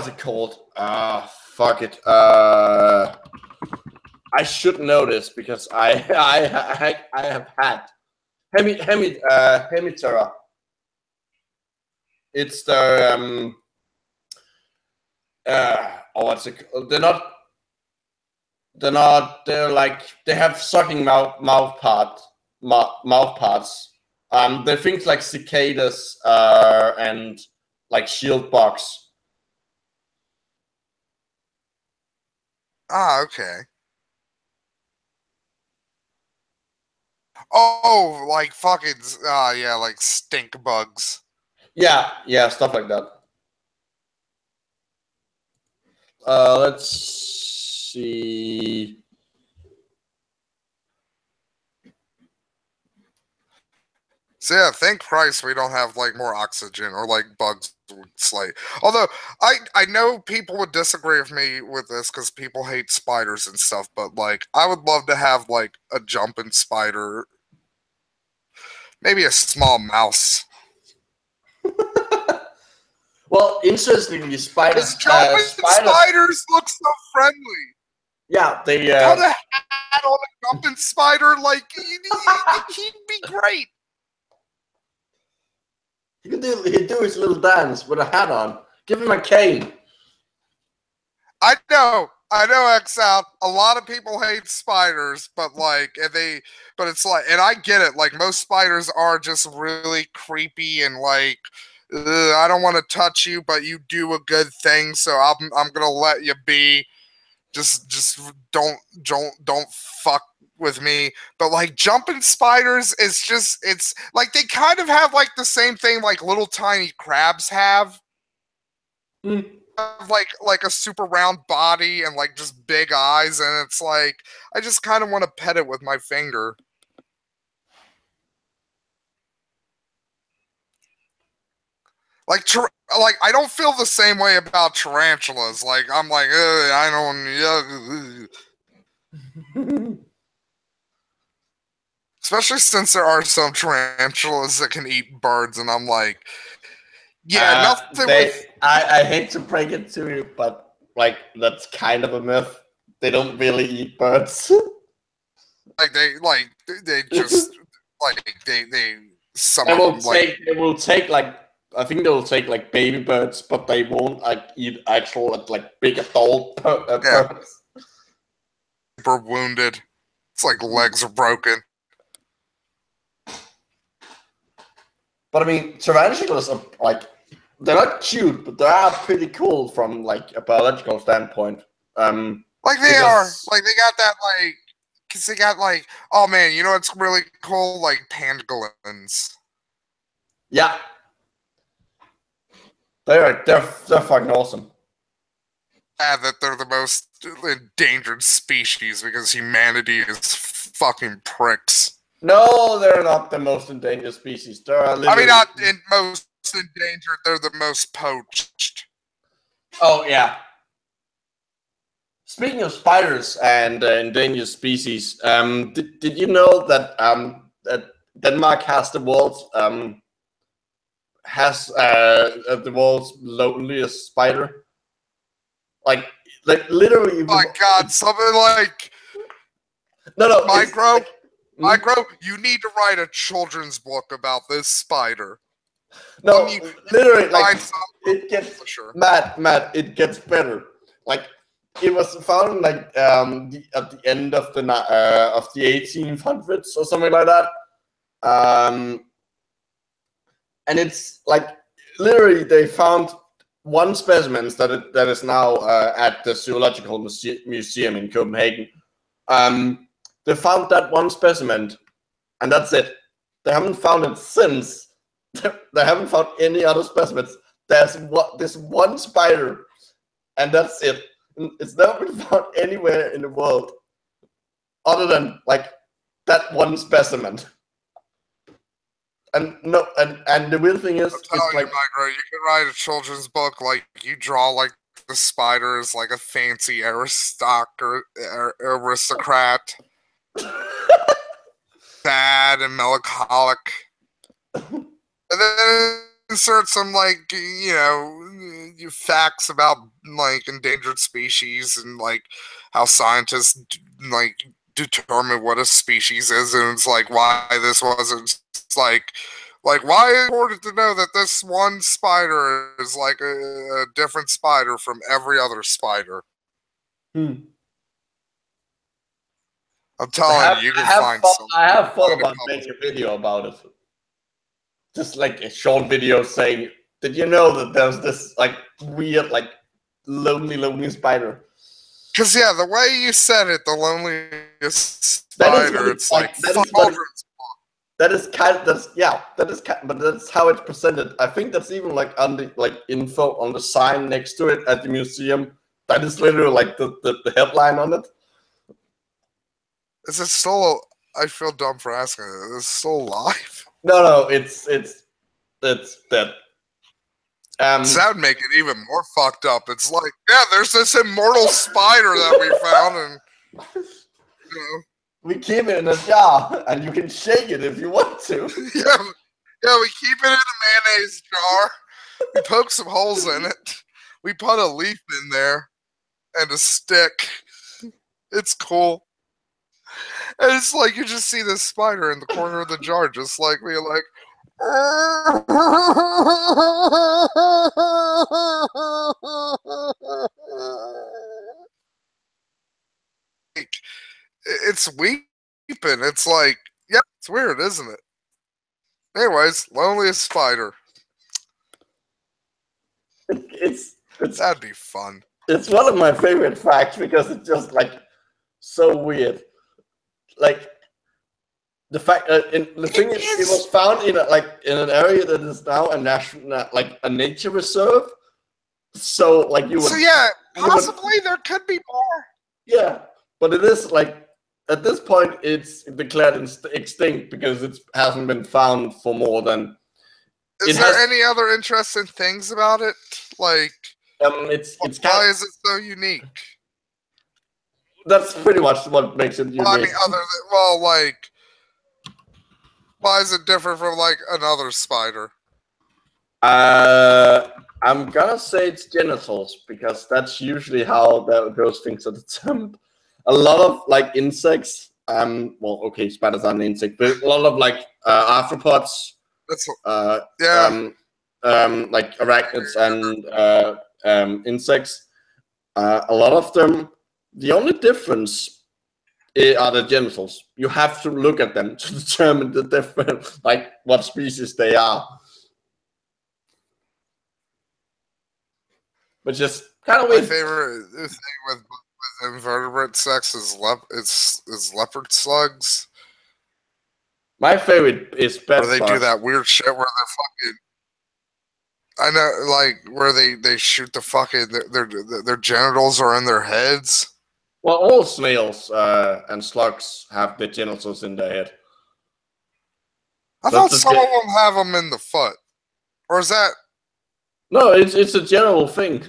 A: it called? Fuck it. I should know this because I have had Hemiptera. It's the what's it called? They're like they have sucking mouth parts. They're things like cicadas and like shield bugs.
B: Ah, okay. Oh, like fucking yeah, like stink bugs.
A: Yeah, stuff like that. Let's see.
B: So yeah, thank Christ we don't have like more oxygen or like bugs would slay. Although I know people would disagree with me with this because people hate spiders and stuff, but like I would love to have like a jumping spider, maybe a small mouse.
A: Well, interestingly,
B: Because jumping spiders look so friendly.
A: Yeah, they
B: put a hat on a jumping spider, like he'd be great.
A: He'd do his little dance with a hat on. Give him a cane.
B: I know, Exile. A lot of people hate spiders, but like, but it's like, and I get it. Like, most spiders are just really creepy and like, I don't want to touch you, but you do a good thing, so I'm gonna let you be. Just don't fuck with me. But like jumping spiders is just, it's like they kind of have like the same thing like little tiny crabs have. Like a super round body and like just big eyes, and it's like I just kind of want to pet it with my finger. Like I don't feel the same way about tarantulas. Like I'm like, I don't. Especially since there are some tarantulas that can eat birds, and I'm like, yeah, nothing.
A: I hate to break it to you, but like that's kind of a myth. They don't really eat birds.
B: They just some
A: they
B: of
A: will
B: them,
A: they will take like, I think they will take like baby birds, but they won't like eat actual like big adult birds.
B: Super wounded. It's like legs are broken.
A: But I mean, tarantulas are like, they're not cute, but they are pretty cool from like a biological standpoint.
B: Like they are, like they got that like, cause they got like, oh man, you know what's really cool? Like pangolins.
A: Yeah, they're fucking awesome.
B: Yeah, that they're the most endangered species because humanity is fucking pricks.
A: No, they're not the most endangered species.
B: I mean, not most endangered. They're the most poached.
A: Oh yeah. Speaking of spiders and endangered species, did you know that that Denmark has the world's loneliest spider? Like literally.
B: Oh my God, something like
A: no,
B: Micro, you need to write a children's book about this spider.
A: No, literally, like it gets Matt. It gets better. Like it was found like at the end of the 1800s or something like that. And it's like literally they found one specimen that is now at the Zoological Museum in Copenhagen. They found that one specimen, and that's it. They haven't found it since. They haven't found any other specimens. There's this one spider, and that's it. It's never been found anywhere in the world other than like that one specimen. And no, and the weird thing is,
B: I'm telling you, Micro, you can write a children's book like you draw like the spider is like a fancy aristocrat. Sad and melancholic. And then insert some like, you know, facts about like endangered species and like how scientists like determine what a species is, and it's like why this wasn't like why is it important to know that this one spider is like a different spider from every other spider. I'm telling you can find something.
A: I have thought about making a video about it. Just like a short video saying, did you know that there's this like weird, like lonely spider?
B: Because yeah, the way you said it, the loneliest spider, it's like
A: that is kind of, but that's how it's presented. I think that's even like on the like info on the sign next to it at the museum. That is literally like the headline on it.
B: Is it still? I feel dumb for asking it. Is it still alive?
A: No, it's dead.
B: So that would make it even more fucked up. It's like, yeah, there's this immortal spider that we found, and you know,
A: we keep it in a jar, and you can shake it if you want to.
B: yeah, we keep it in a mayonnaise jar. We poke some holes in it. We put a leaf in there and a stick. It's cool. And it's like you just see this spider in the corner of the jar, just like me, like. It's weeping. It's like, yep, it's weird, isn't it? Anyways, loneliest spider. That'd be fun.
A: It's one of my favorite facts because it's just like so weird. Like the fact, it was found in in an area that is now a national, like a nature reserve. So like you would.
B: So yeah, possibly there could be more.
A: Yeah, but it is like at this point it's declared extinct because it hasn't been found for more than.
B: Is there any other interesting things about it? Like,
A: it's
B: why is it so unique?
A: That's pretty much what makes it unique.
B: Well, I mean, like, why is it different from like another spider?
A: I'm gonna say it's genitals because that's usually how those things are determined. A lot of like insects, well, okay, spiders aren't an insect, but a lot of like arthropods, like arachnids and insects. A lot of them. The only difference are the genitals. You have to look at them to determine the different, like what species they are. Which is kind of weird.
B: My favorite thing with invertebrate sex is leopard slugs.
A: My favorite is bed
B: where they
A: bugs.
B: do that weird shit where they're fucking. I know, like where they shoot the fucking their genitals are in their heads.
A: Well, all snails and slugs have the genitals in their head.
B: I thought some of them have them in the foot, or is that?
A: No, it's a general thing.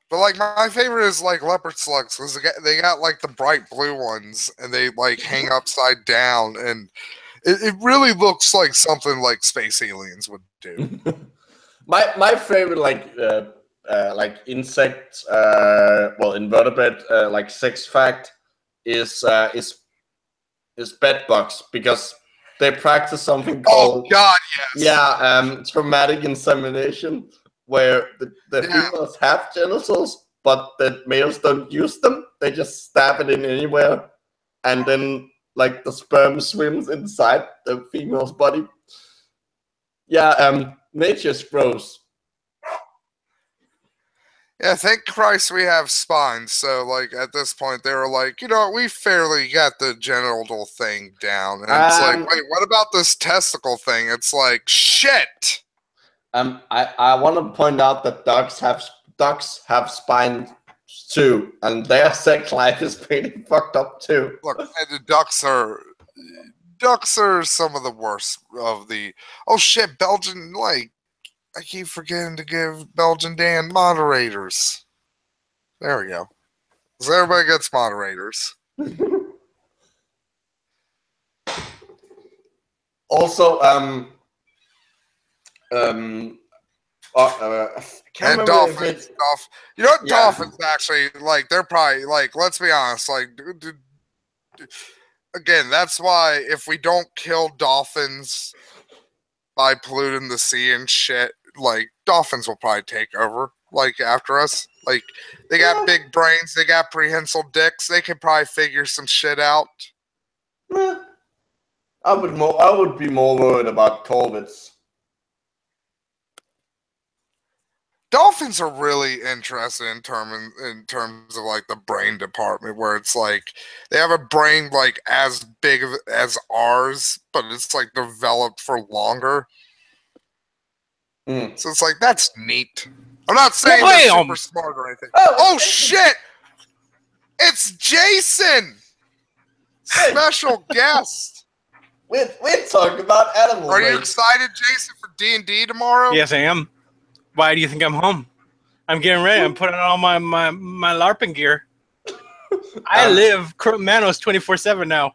B: But like my favorite is like leopard slugs because they got like the bright blue ones and they like hang upside down and it really looks like something like space aliens would do.
A: my favorite like insect well invertebrate like sex fact is bed bugs because they practice something called traumatic insemination where the females have genitals but the males don't use them. They just stab it in anywhere and then like the sperm swims inside the female's body. Nature's gross.
B: Yeah, thank Christ we have spines. So, like, at this point, they were like, you know, we fairly got the genital thing down. And it's like, wait, what about this testicle thing? It's like, shit!
A: I want to point out that ducks have spines too, and their sex life is pretty fucked up too.
B: Look, the ducks are some of the worst of the... Oh, shit, Belgian, like... I keep forgetting to give Belgian Dan moderators. There we go. Because everybody gets moderators.
A: Also,
B: and dolphins. You know what? Dolphins actually, like, they're probably, like, let's be honest, like, again, that's why if we don't kill dolphins by polluting the sea and shit, like, dolphins will probably take over, like, after us. Like, they got big brains, they got prehensile dicks, they could probably figure some shit out.
A: I would be more worried about corvids.
B: Dolphins are really interesting in terms of like the brain department, where it's like they have a brain like as big as ours, but it's like developed for longer. So it's like, that's neat. I'm not saying they're super smart or anything. Oh shit! It's Jason! Special guest!
A: We're talking about animal
B: Are you
A: rape.
B: excited, Jason, for D&D tomorrow?
D: Yes, I am. Why do you think I'm home? I'm getting ready. I'm putting on all my LARPing gear. I live Manos 24/7 now.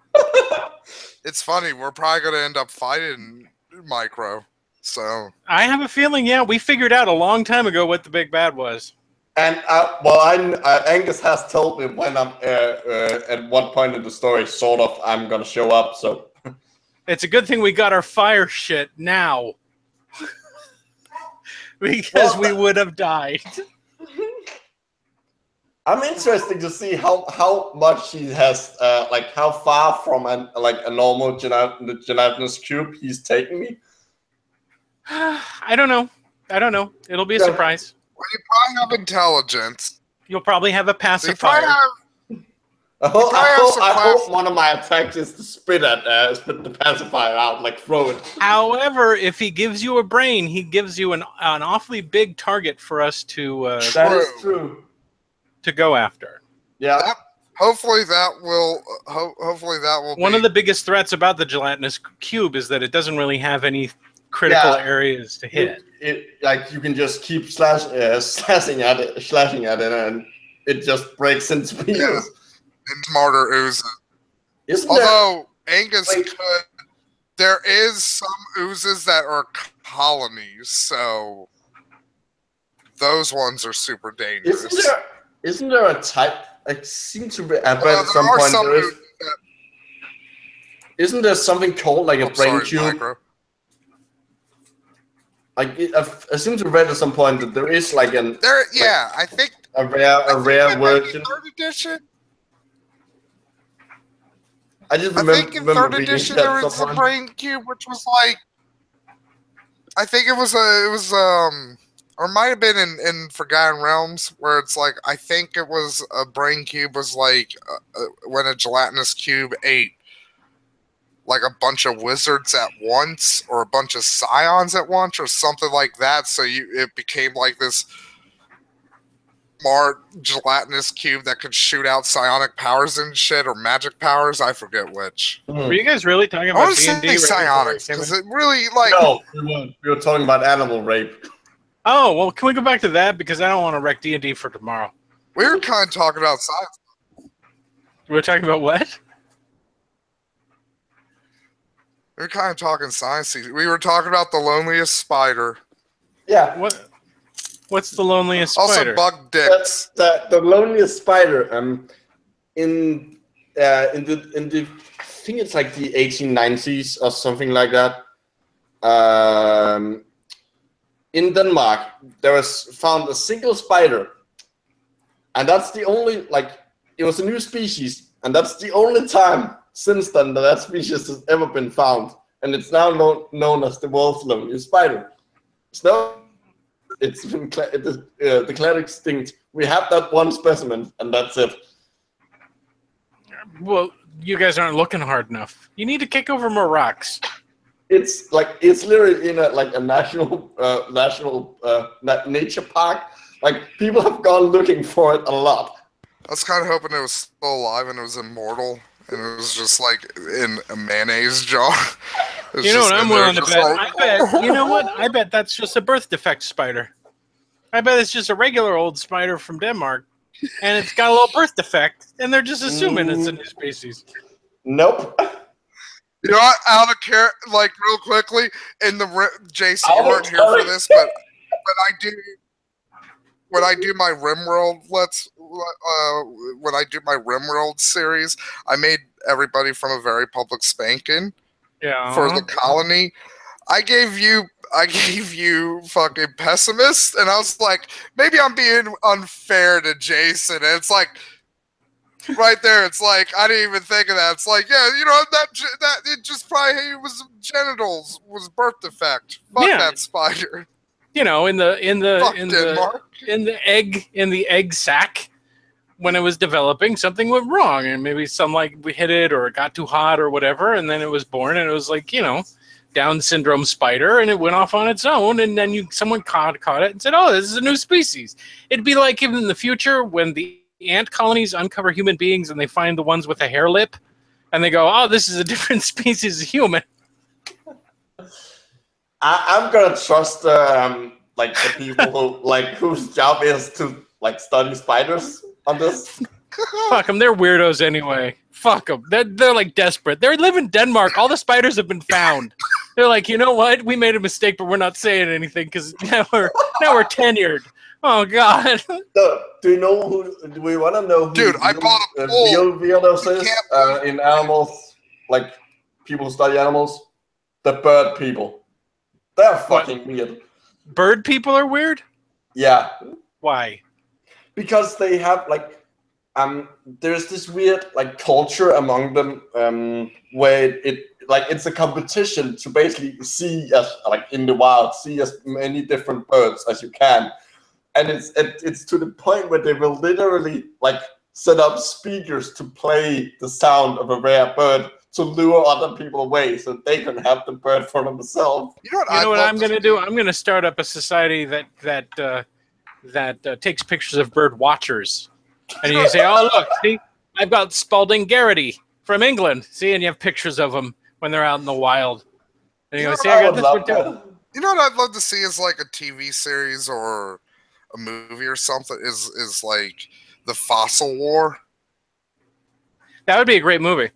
B: It's funny. We're probably going to end up fighting Micro. So
D: I have a feeling, yeah, we figured out a long time ago what the big bad was.
A: And Angus has told me when I'm at one point in the story, sort of, I'm gonna show up. So
D: it's a good thing we got our fire shit now, because we would have died.
A: I'm interested to see how much he has, like how far from a normal gelatinous cube he's taking me.
D: I don't know. It'll be a surprise.
B: Well, you probably have intelligence.
D: You'll probably have a pacifier.
A: I hope one of my attacks is to spit the pacifier out, like throw it.
D: However, if he gives you a brain, he gives you an awfully big target for us to.
A: That is true.
D: To go after.
A: Yeah.
B: Hopefully that will. Hopefully that will.
D: One of the biggest threats about the gelatinous cube is that it doesn't really have any critical areas to hit.
A: Like you can just keep slashing at it, and it just breaks into pieces.
B: Yeah. And smarter oozes. Although Angus could, there is some oozes that are colonies, so those ones are super dangerous.
A: Isn't there a type? I seem to read at some point. Isn't there something called like a brain cube?
B: Micro.
A: Like I seem to read at some point that there is like an
B: I think
A: a rare version.
B: Third edition.
A: I just
B: I think in third edition there was a brain cube, which was like, I think it was or it might have been in Forgotten Realms, where it's like, I think it was a brain cube was like when a gelatinous cube ate like a bunch of wizards at once, or a bunch of scions at once, or something like that. So it became like this smart gelatinous cube that could shoot out psionic powers and shit, or magic powers. I forget which.
D: Were you guys really talking about D&D?
B: Psionics, because it really like.
A: No, we weren't. We were talking about animal rape.
D: Oh well, can we go back to that, because I don't want to wreck D&D for tomorrow.
B: We were kind of talking about science.
D: We were talking about what?
B: We were kind of talking science. We were talking about the loneliest spider.
A: Yeah.
D: What's the loneliest spider?
B: Also, bug dicks.
A: The loneliest spider. In the I think it's like the 1890s or something like that. In Denmark, there was found a single spider, and that's the only it was a new species, and that's the only time since then that species has ever been found, and it's now known as the world's loneliest spider. It's been declared extinct. We have that one specimen, and that's it.
D: Well, you guys aren't looking hard enough. You need to kick over more rocks.
A: It's literally in a national nature park. Like, people have gone looking for it a lot.
B: I was kind of hoping it was still alive and it was immortal, and it was just like in a mayonnaise jar.
D: You know what I'm willing to bet? I bet. You know what? I bet that's just a birth defect spider. I bet it's just a regular old spider from Denmark, and it's got a little birth defect, and they're just assuming it's a new species.
A: Nope.
B: You know what? Out of care, like real quickly, Jason, you weren't here for this, but when I do my RimWorld when I do my RimWorld series, I made everybody from a very public spanking for the colony. I gave you fucking pessimist, and I was like, maybe I'm being unfair to Jason. And it's like, right there, it's like, I didn't even think of that. It's like, yeah, you know, that it just probably was genitals, was birth defect. Fuck that spider. You know, in the egg sac, when it was developing, something went wrong, and maybe we hit it, or it got too hot, or whatever, and then it was born, and it was like, you know, Down syndrome spider, and it went off on its own, and then someone caught it and said, oh, this is a new species. It'd be like in the future when the ant colonies uncover human beings and they find the ones with a hair lip,
D: and they go, "Oh, this is a different species of human."
A: I'm gonna trust like the people who like whose job is to like study spiders on this.
D: Fuck them. They're weirdos anyway. Fuck them. They're like desperate. They live in Denmark. All the spiders have been found. They're like, you know what? We made a mistake, but we're not saying anything because now we're tenured. Oh God.
A: So, do you know who? Do we want to know who?
B: Dude, I bought a poll.
A: Real weirdos is in animals, like people who study animals. The bird people. They're fucking weird.
D: Bird people are weird?
A: Yeah.
D: Why?
A: Because they have like there's this weird like culture among them where it's a competition to basically see as like in the wild, see as many different birds as you can. And it's to the point where they will literally like set up speakers to play the sound of a rare bird to lure other people away so they can have the bird for themselves.
B: You know what
D: I'm going to do? I'm going to start up a society that takes pictures of bird watchers. And you say, oh, look, see, I've got Spalding Garrity from England. See, and you have pictures of them when they're out in the wild. And you go, see, I got this one too.
B: You know what I'd love to see is like a TV series or a movie or something is like the Fossil War.
D: That would be a great movie.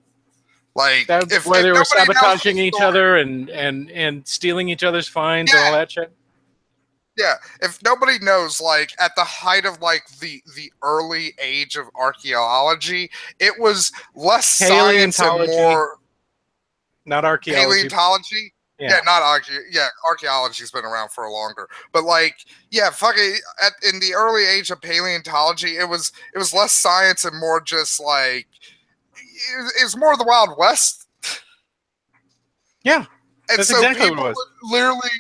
B: Like
D: where they were sabotaging each other and stealing each other's finds and all that shit.
B: Yeah, if nobody knows, like at the height of like the early age of archaeology, it was less science and more
D: not archaeology.
B: Paleontology. Yeah, not archaeology's been around for longer. But like, yeah, in the early age of paleontology, it was less science and more just like it's more the Wild West.
D: Yeah.
B: And
D: that's
B: so
D: exactly
B: people
D: what it was.
B: would literally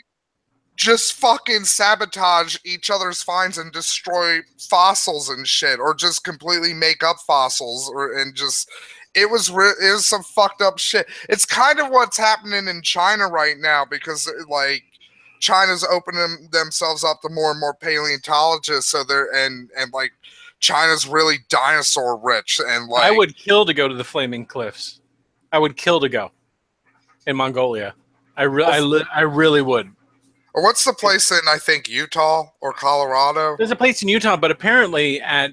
B: just fucking sabotage each other's finds and destroy fossils and shit, or just completely make up fossils, it was some fucked up shit. It's kind of what's happening in China right now because like China's opening themselves up to more and more paleontologists, so they're and like China's really dinosaur rich and like
D: I would kill to go to the Flaming Cliffs. I would kill to go in Mongolia. I really would.
B: Or what's the place in, I think, Utah or Colorado?
D: There's a place in Utah, but apparently at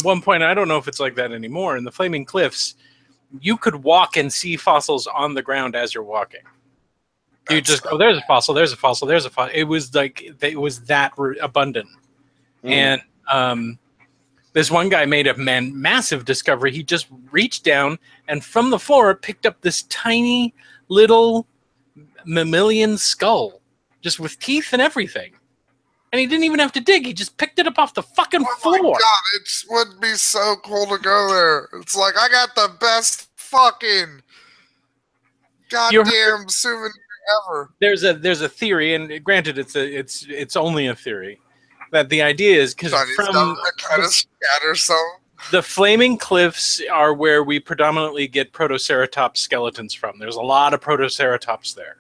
D: one point, I don't know if it's like that anymore, in the Flaming Cliffs, you could walk and see fossils on the ground as you're walking. You just go, there's a fossil, there's a fossil, there's a fossil. It was like, it was that abundant. And this one guy made a massive discovery. He just reached down and from the floor picked up this tiny little mammalian skull. Just with teeth and everything. And he didn't even have to dig. He just picked it up off the fucking floor.
B: Oh my God, it would be so cool to go there. It's like, I got the best fucking goddamn souvenir ever.
D: There's a theory, and granted, it's only a theory, that the idea is because from the Flaming Cliffs are where we predominantly get Protoceratops skeletons from. There's a lot of Protoceratops there.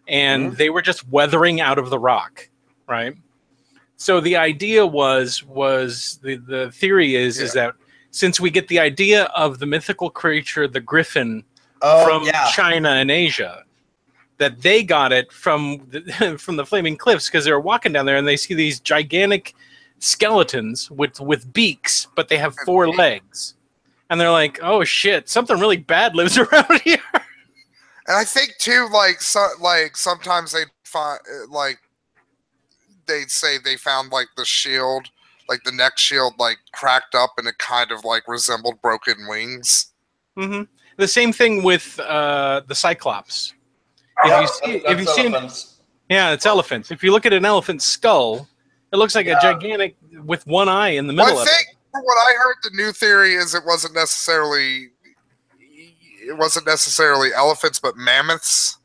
D: And they were just weathering out of the rock, right? So the idea was the theory is that since we get the idea of the mythical creature, the griffin, from China and Asia, that they got it from the Flaming Cliffs because they were walking down there and they see these gigantic skeletons with beaks, but they have 4 legs. And they're like, oh shit, something really bad lives around here.
B: And I think too, like sometimes they'd find they'd say they found like the shield, like the neck shield, like cracked up and it kind of like resembled broken wings. Mm-hmm.
D: The same thing with the Cyclops. If you see, it's elephants. If you look at an elephant's skull, it looks like a gigantic with one eye in the middle of it.
B: I think from what I heard, the new theory is it wasn't necessarily elephants, but mammoths.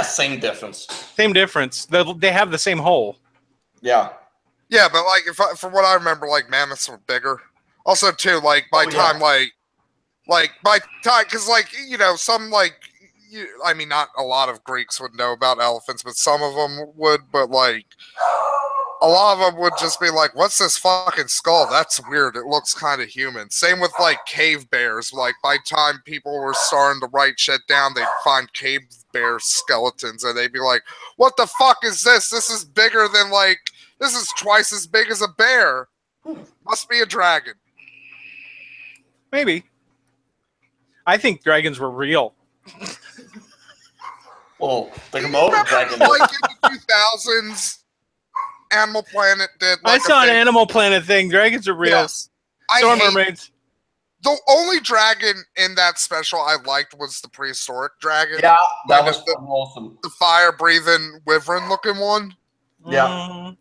A: Same difference.
D: Same difference. They have the same hole.
A: Yeah.
B: Yeah, but like from what I remember, like mammoths were bigger. Also, too, like by time, because like you know, some I mean, not a lot of Greeks would know about elephants, but some of them would. But like, a lot of them would just be like, what's this fucking skull? That's weird. It looks kind of human. Same with like cave bears. Like by the time people were starting to write shit down, they'd find cave bear skeletons and they'd be like, what the fuck is this? This is bigger than like, this is twice as big as a bear. Must be a dragon.
D: Maybe. I think dragons were real.
A: Well, the Komodo dragon.
B: Like in the 2000s, Animal Planet did. Like
D: I saw an Animal Planet thing. Dragons are real.
B: Yes.
D: Storm mermaids.
B: The only dragon in that special I liked was the prehistoric dragon.
A: Yeah, that was awesome.
B: The fire-breathing, wyvern-looking one.
A: Yeah.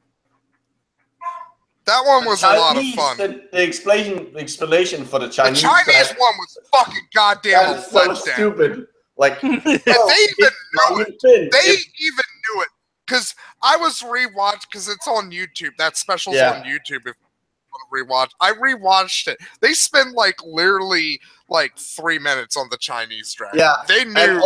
B: That one was a lot of fun.
A: The explanation for the Chinese.
B: The Chinese one was fucking goddamn
A: so stupid. Like,
B: and they even knew it. They even knew it because I was rewatched because it's on YouTube. That special's on YouTube. If you want to rewatch, I rewatched it. They spent like literally like 3 minutes on the Chinese dragon.
A: Yeah,
B: they knew.
A: And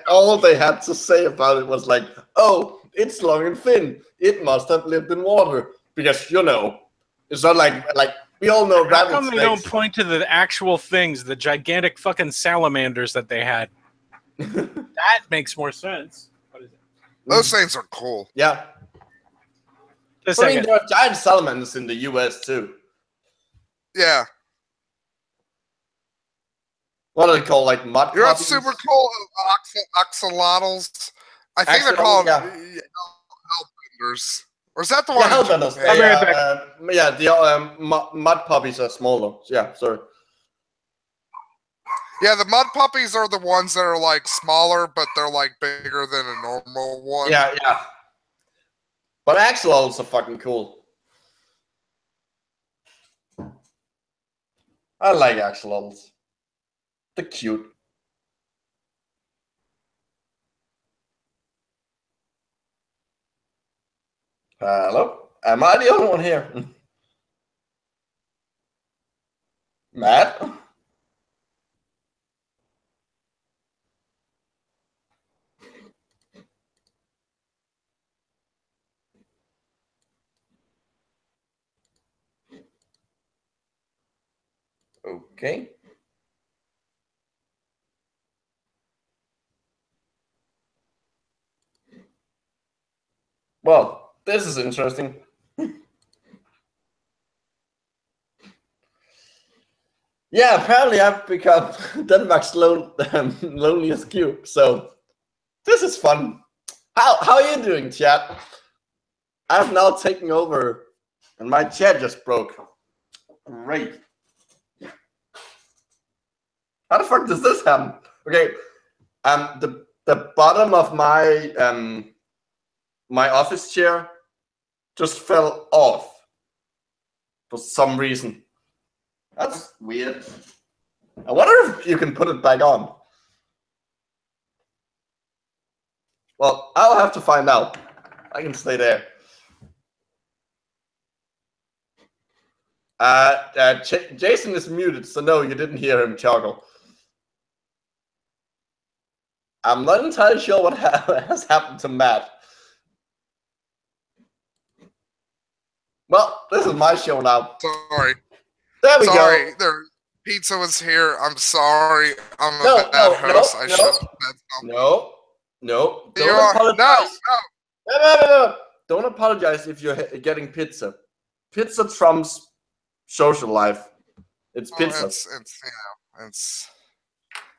A: all they had to say about it was like, "Oh, it's long and thin. It must have lived in water." Because, you know, it's not like we all know
D: rabbit snakes. How come they don't point to the actual things, the gigantic fucking salamanders that they had? That makes more sense. What is it?
B: Those things are cool.
A: Yeah. I mean, there are giant salamanders in the US too.
B: Yeah.
A: What are they called? Like mud
B: You know what's super cool? Axolotls. I think they're called hellbenders. Or is that the one?
A: Yeah, hellbenders. The mud puppies are smaller. Yeah, sorry.
B: Yeah, the mud puppies are the ones that are like smaller, but they're like bigger than a normal one.
A: Yeah, yeah. But axolotls are fucking cool. I like axolotls. They're cute. Hello? Am I the only one here? Matt? Okay. Well, this is interesting. Yeah, apparently I've become Denmark's loneliest cube. So this is fun. How are you doing, chat? I've now taken over, and my chat just broke. Great. How the fuck does this happen? Okay, the bottom of my my office chair just fell off for some reason. That's weird. I wonder if you can put it back on. Well, I'll have to find out. I can stay there. Jason is muted, so no, you didn't hear him chuckle. I'm not entirely sure what has happened to Matt. Well, this is my show now.
B: Sorry.
A: There we go.
B: Sorry, pizza was here. I'm sorry. I'm a bad host. I should have said something.
A: No. Don't apologize. No. Don't apologize if you're getting pizza. Pizza trumps social life. It's pizza.
B: It's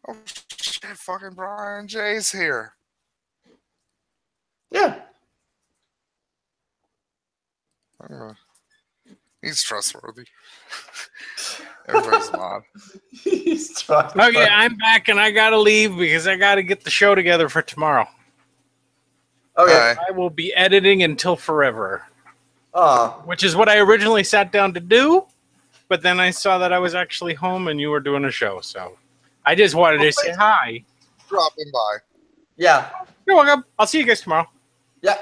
B: oh shit! Fucking Brian J's here.
A: Yeah.
B: He's trustworthy. Everybody's not.
A: He's trustworthy.
D: Okay, I'm back and I gotta leave because I gotta get the show together for tomorrow.
A: Okay.
D: I will be editing until forever.
A: Which
D: is what I originally sat down to do, but then I saw that I was actually home and you were doing a show, so I just wanted to say hi.
B: Dropping by.
A: Yeah.
D: You're welcome. I'll see you guys tomorrow.
A: Yeah.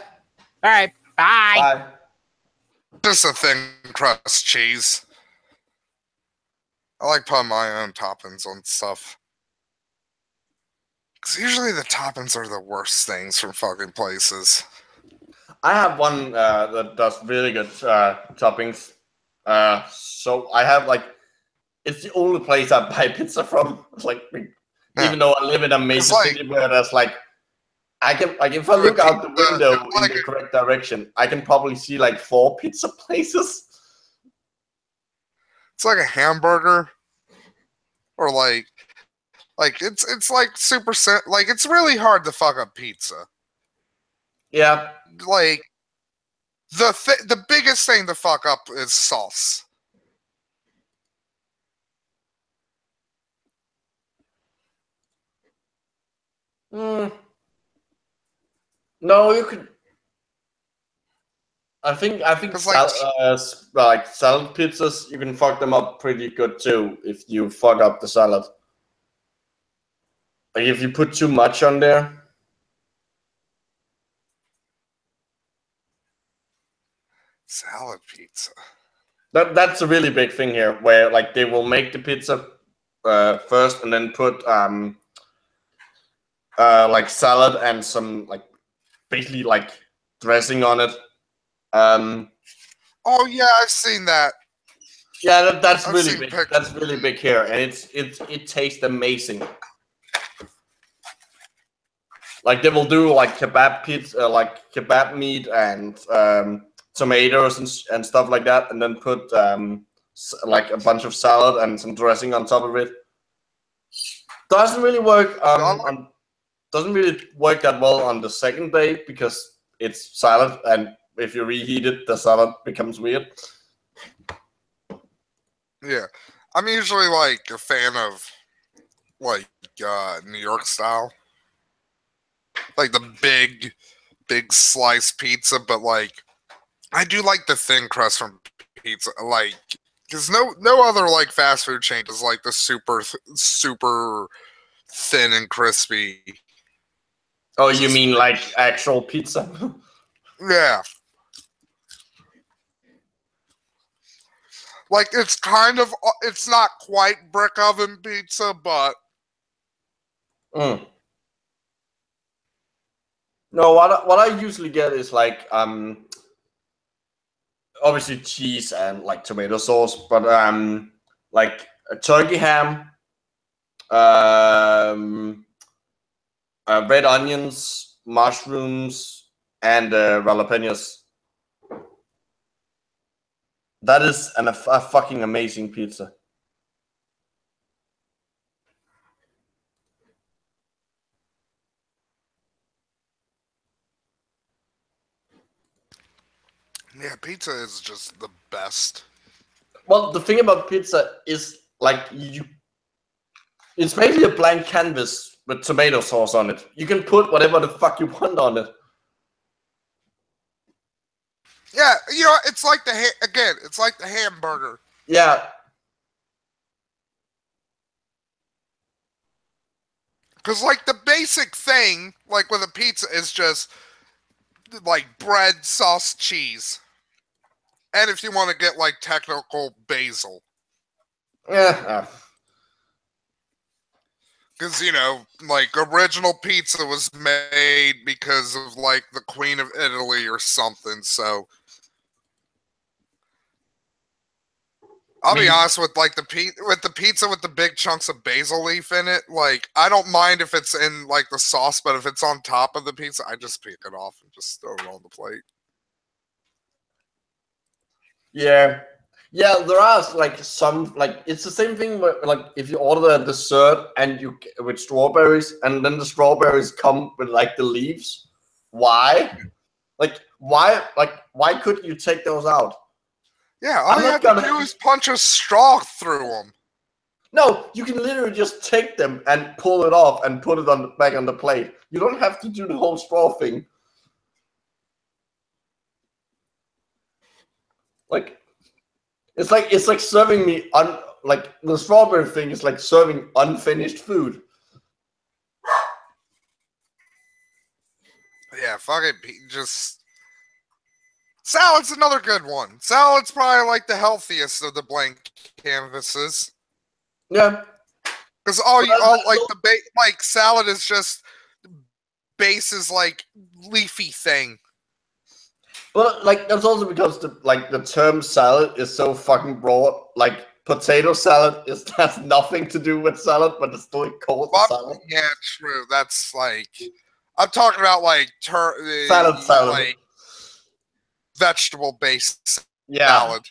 D: All right. Bye.
A: Bye.
B: Just a thin crust cheese. I like putting my own toppings on stuff. Because usually the toppings are the worst things from fucking places.
A: I have one that does really good toppings. So I have like, it's the only place I buy pizza from. Like, even though I live in a major city where there's like, if I look out the window in the correct direction, I can probably see like 4 pizza places.
B: It's like a hamburger, or like it's like super like it's really hard to fuck up pizza.
A: Yeah.
B: Like the biggest thing to fuck up is sauce.
A: No, you could. I think like salad pizzas, you can fuck them up pretty good too if you fuck up the salad. Like if you put too much on there.
B: Salad pizza.
A: That's a really big thing here, where like they will make the pizza first and then put like salad and some like basically like dressing on it.
B: Oh yeah, I've seen that.
A: Yeah, that's really big. Pictures. That's really big here, and it tastes amazing. Like they will do like kebab pizza, like kebab meat and tomatoes and stuff like that, and then put like a bunch of salad and some dressing on top of it. Doesn't really work. Doesn't really work that well on the second day because it's salad, and if you reheat it, the salad becomes weird.
B: Yeah, I'm usually like a fan of like New York style, like the big slice pizza, but like I do like the thin crust from pizza, like because no other like fast food chain is like the super thin and crispy.
A: Oh, you mean like actual pizza?
B: Yeah. Like it's not quite brick oven pizza, but
A: no. What I usually get is like obviously cheese and like tomato sauce, but like a turkey ham, red onions, mushrooms, and jalapenos. That is a fucking amazing pizza.
B: Yeah, pizza is just the best.
A: Well, the thing about pizza is like it's basically a blank canvas with tomato sauce on it. You can put whatever the fuck you want on it.
B: Yeah, you know, it's like it's like the hamburger.
A: Yeah.
B: Because like the basic thing, like with a pizza, is just like bread, sauce, cheese. And if you want to get like technical, basil.
A: Yeah.
B: Because, you know, like original pizza was made because of like the Queen of Italy or something. So I'll be honest with like the pizza with the big chunks of basil leaf in it. Like I don't mind if it's in like the sauce, but if it's on top of the pizza, I just pick it off and just throw it on the plate.
A: Yeah. Yeah, there are like some like it's the same thing where, like if you order a dessert and you with strawberries and then the strawberries come with like the leaves. Why? Why couldn't you take those out?
B: Yeah, all you have to do is punch a straw through them.
A: No, you can literally just take them and pull it off and put it back on the plate. You don't have to do the whole straw thing. Like, it's like serving me like the strawberry thing is like serving unfinished food.
B: Yeah, fuck it, just salad's another good one. Salad's probably like the healthiest of the blank canvases.
A: Yeah,
B: because like salad is just base is like leafy thing.
A: Well, like that's also because the term salad is so fucking broad. Like potato salad has nothing to do with salad, but it's still called salad.
B: Yeah, true. That's like I'm talking about like
A: salad,
B: like vegetable based
A: salad,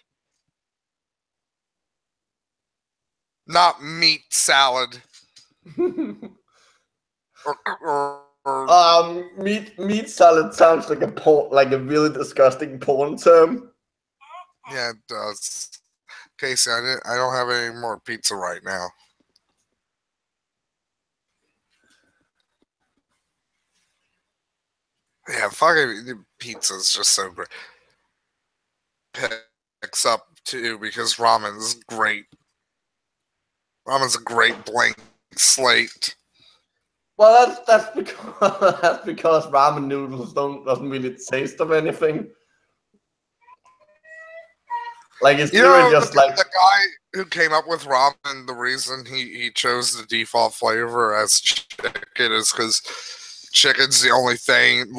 B: not meat salad.
A: Meat salad sounds like a really disgusting porn term.
B: Yeah, it does. Casey, I don't have any more pizza right now. Yeah, fucking pizza is just so great. Picks up too because ramen's great. Ramen's a great blank slate.
A: Well, that's because ramen noodles doesn't really taste of anything. Like it's just like
B: the guy who came up with ramen. The reason he chose the default flavor as chicken is because chicken's the only thing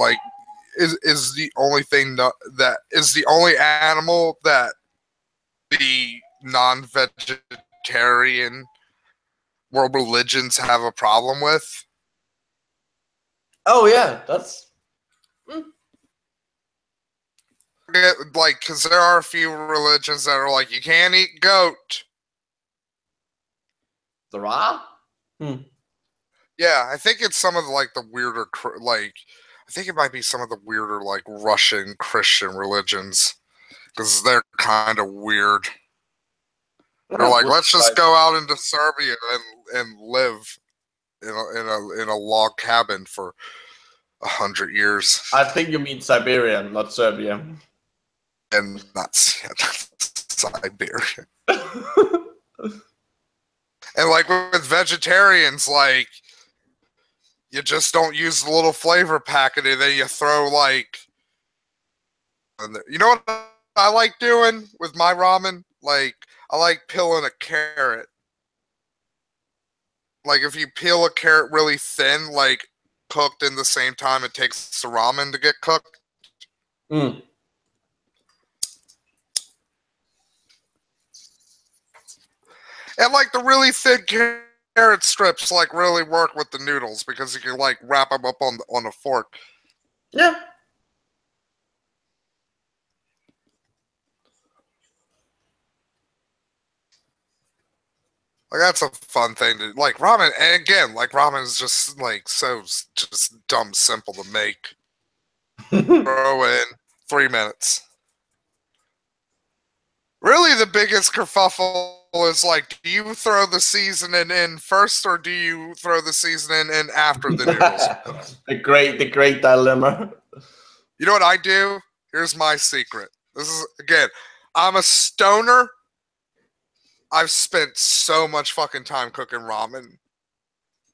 B: is the only thing that is the only animal that the non-vegetarian world religions have a problem with.
A: Oh yeah, that's
B: like because there are a few religions that are like you can't eat goat.
A: The raw?
B: Yeah, I think it's some of the weirder I think it might be some of the weirder like Russian Christian religions because they're kind of weird. They're like, let's just go out into Serbia and live in a log cabin for 100 years.
A: I think you mean Siberia, not Serbia.
B: And that's Siberia. And like with vegetarians, like you just don't use the little flavor packet and then you throw like, you know what I like doing with my ramen? Like I like peeling a carrot. Like if you peel a carrot really thin, like cooked in the same time it takes the ramen to get cooked.
A: Mm.
B: And like the really thin carrot strips like really work with the noodles because you can like wrap them up on a fork.
A: Yeah.
B: Like that's a fun thing to like ramen. And again, like ramen is just like so just dumb simple to make. Throw in 3 minutes. Really, the biggest kerfuffle is like, do you throw the seasoning in first or do you throw the seasoning in after the noodles?
A: the great dilemma.
B: You know what I do? Here's my secret. This is, again, I'm a stoner. I've spent so much fucking time cooking ramen.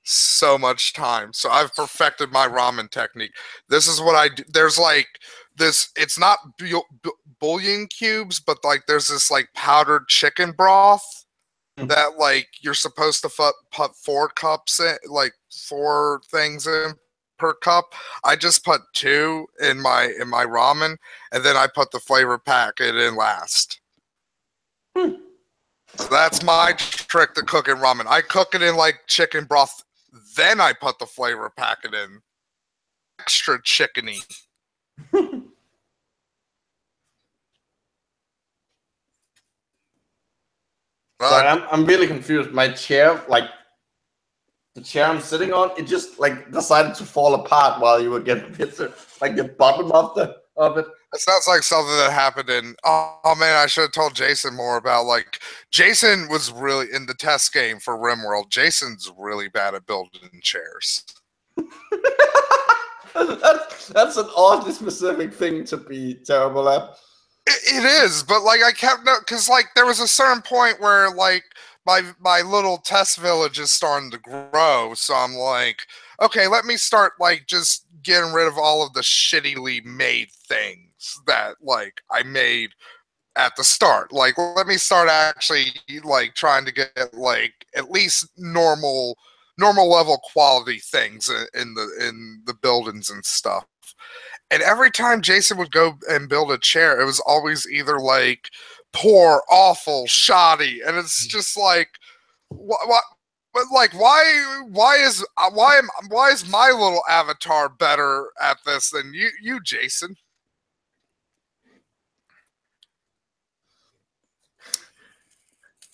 B: So much time. So I've perfected my ramen technique. This is what I do. There's like this, it's not bouillon cubes, but like there's this like powdered chicken broth that like you're supposed to put 4 cups in, like 4 things in per cup. I just put 2 in my ramen, and then I put the flavor packet in last. So that's my trick to cooking ramen. I cook it in like chicken broth, then I put the flavor packet in. Extra chickeny.
A: Sorry, I'm really confused. My chair, like the chair I'm sitting on, it just like decided to fall apart while you were getting pizza. Like the bottom of it.
B: It sounds like something that happened in. Oh man, I should have told Jason more about like. Jason was really in the test game for RimWorld. Jason's really bad at building chairs.
A: That's an oddly specific thing to be terrible at.
B: It is, but like I kept because like there was a certain point where like my little test village is starting to grow, so I'm like, okay, let me start like just getting rid of all of the shittily made things that like I made at the start. Like let me start actually like trying to get like at least normal level quality things in the buildings and stuff. And every time Jason would go and build a chair, it was always either like poor, awful, shoddy, and it's just like, what? But like, why is my little avatar better at this than you, Jason?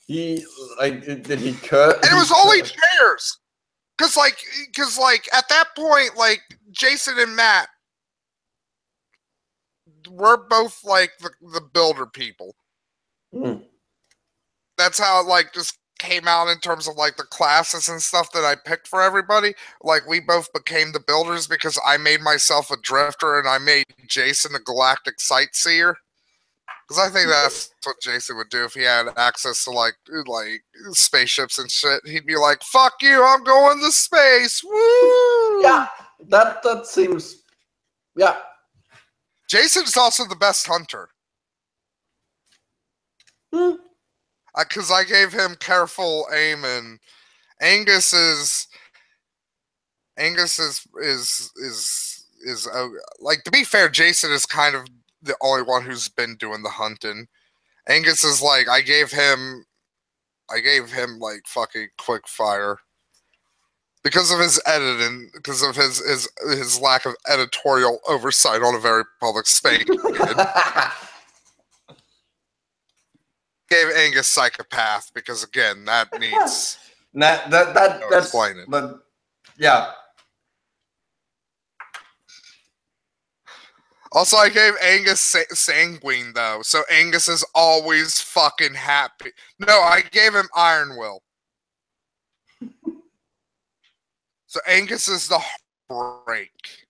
A: Did he cut?
B: And it was only chairs, because at that point, like Jason and Matt were both like the builder people.
A: Mm.
B: That's how it like just came out in terms of like the classes and stuff that I picked for everybody. Like we both became the builders because I made myself a drifter and I made Jason a galactic sightseer. Because I think that's what Jason would do if he had access to like spaceships and shit. He'd be like, "Fuck you! I'm going to space!" Woo!
A: Yeah, that seems. Yeah.
B: Jason's also the best hunter. Because I gave him careful aim, and Angus is like, to be fair, Jason is kind of the only one who's been doing the hunting. Angus is like, I gave him like fucking quick fire because of his editing, because of his lack of editorial oversight on a very public space. Gave Angus psychopath because again that needs
A: that's
B: explaining.
A: But yeah.
B: Also, I gave Angus sanguine though, so Angus is always fucking happy. No, I gave him iron will. So Angus is the break.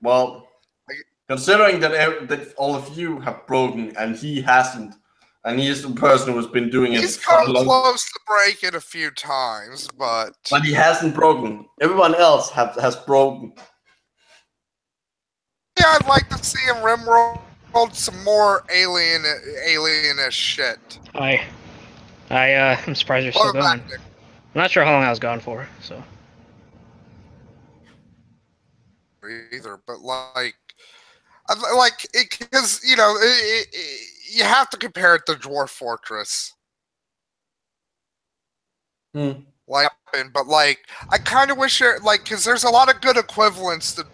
A: Well, considering that all of you have broken and he hasn't, and he is the person who has been doing it.
B: He's come close to break it a few times, but
A: he hasn't broken. Everyone else has broken.
B: Yeah, I'd like to see him rimworld some more alienish shit.
C: I'm surprised you're still going. I'm not sure how long I was gone for, so.
B: Either, but because you know you have to compare it to Dwarf Fortress. Like, but like I kind of wish there, like, because there's a lot of good equivalents to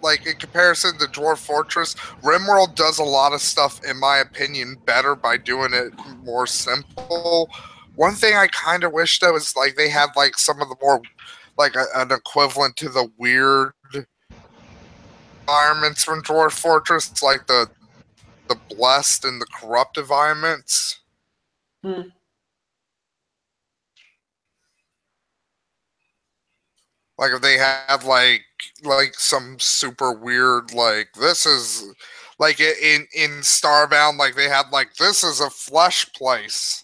B: like in comparison to Dwarf Fortress. RimWorld does a lot of stuff, in my opinion, better by doing it more simple. One thing I kind of wish though is like they had like some of the more like an equivalent to the weird environments from Dwarf Fortress, like the blessed and the corrupt environments. Like if they had like some super weird, like this is like in Starbound, like they had like this is a flesh place.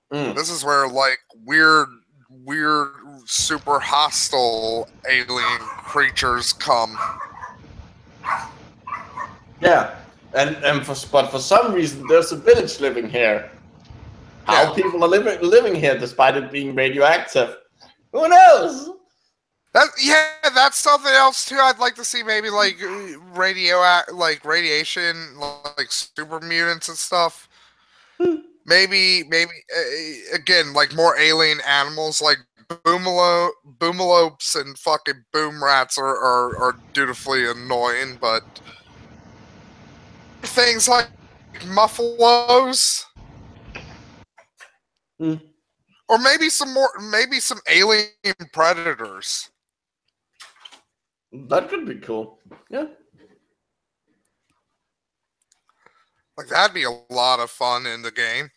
B: This is where like weird super hostile alien creatures come.
A: Yeah, but for some reason there's a village living here. How people are living here despite it being radioactive? Who knows?
B: That's something else too. I'd like to see maybe like radiation, like super mutants and stuff. Maybe again like more alien animals like boomalopes and fucking boom rats are dutifully annoying, but things like muffalos. Or maybe some alien predators.
A: That could be cool. Yeah.
B: Like that'd be a lot of fun in the game.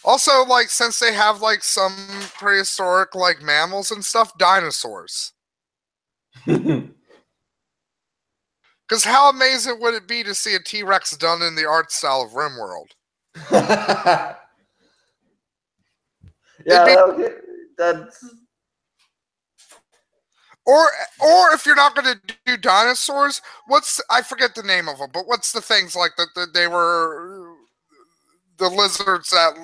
B: Also, like since they have like some prehistoric like mammals and stuff, dinosaurs. Because how amazing would it be to see a T-Rex done in the art style of RimWorld?
A: Okay. That's.
B: Or if you're not going to do dinosaurs, I forget the name of them, but what's the things like that they were the lizards that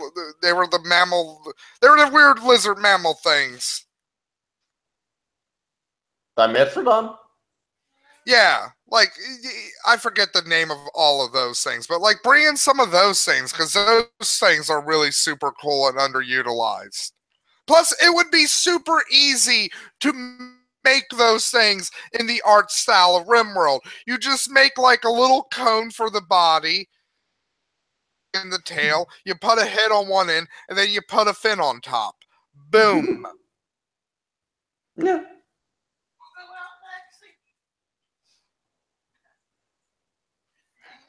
B: they were the mammal. They were the weird lizard mammal things.
A: Dimetrodon?
B: Yeah, like I forget the name of all of those things, but like bring in some of those things because those things are really super cool and underutilized. Plus, it would be super easy to make those things in the art style of RimWorld. You just make like a little cone for the body and the tail. You put a head on one end, and then you put a fin on top. Boom.
A: Yeah.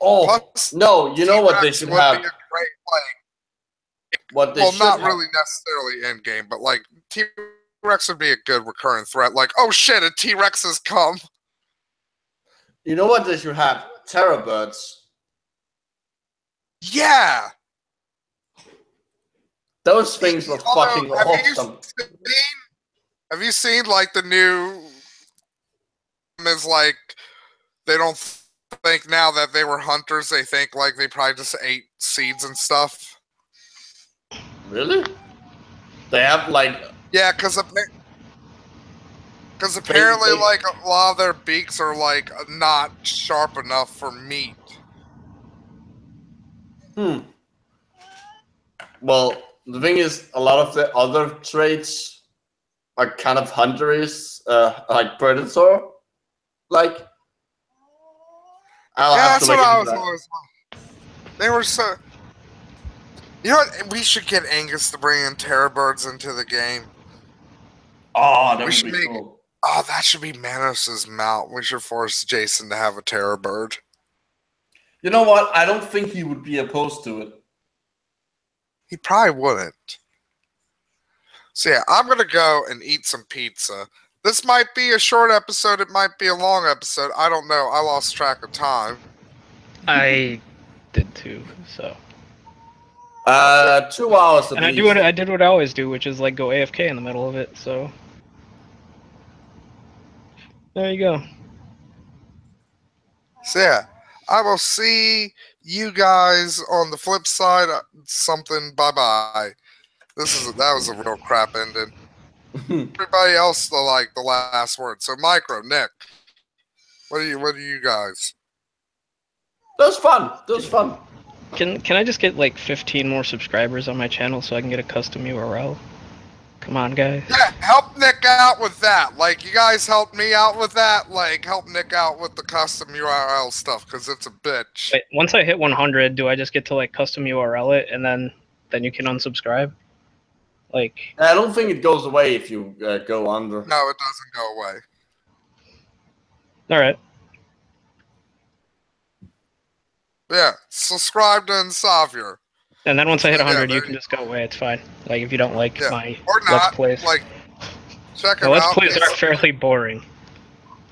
A: Oh plus, no! You know what they should have? Be a great, like, what they should
B: not
A: have.
B: really necessarily end game, but like T-Rex would be a good recurring threat. Like, oh shit, a T-Rex has come.
A: You know what they should have? Terror birds.
B: Yeah.
A: Those things were fucking awesome.
B: Have you seen like the new? Is like they don't think now that they were hunters. They think like they probably just ate seeds and stuff.
A: Really? They have like
B: because apparently like a lot of their beaks are like not sharp enough for meat.
A: Well, the thing is, a lot of the other traits are kind of hunterish, like predator. Like,
B: that's what I was always. They were so. You know what? We should get Angus to bring in terror birds into the game.
A: Oh, that would be cool.
B: Oh, that should be Manos's mount. We should force Jason to have a terror bird.
A: You know what? I don't think he would be opposed to it.
B: He probably wouldn't. So yeah, I'm gonna go and eat some pizza. This might be a short episode. It might be a long episode. I don't know. I lost track of time.
C: I did too. So.
A: 2 hours.
C: And I did what I always do, which is like go AFK in the middle of it. So. There you go.
B: So yeah, I will see you guys on the flip side. Something. Bye bye. That was a real crap ending. Everybody else like the last word. So Micro, Nick, what do you guys?
A: That was fun.
C: Can I just get like 15 more subscribers on my channel so I can get a custom URL? Come on, guys.
B: Yeah, help Nick out with that. Like, you guys help me out with that. Like, help Nick out with the custom URL stuff because it's a bitch.
C: Wait, once I hit 100, do I just get to like custom URL it and then you can unsubscribe? Like,
A: I don't think it goes away if you go under.
B: No, it doesn't go away.
C: All right.
B: Yeah, subscribe to Insavier.
C: And then once I hit 100, you can just go away. It's fine. Like, if you don't like my Let's Plays.
B: Like, check
C: Let's Plays are fairly boring.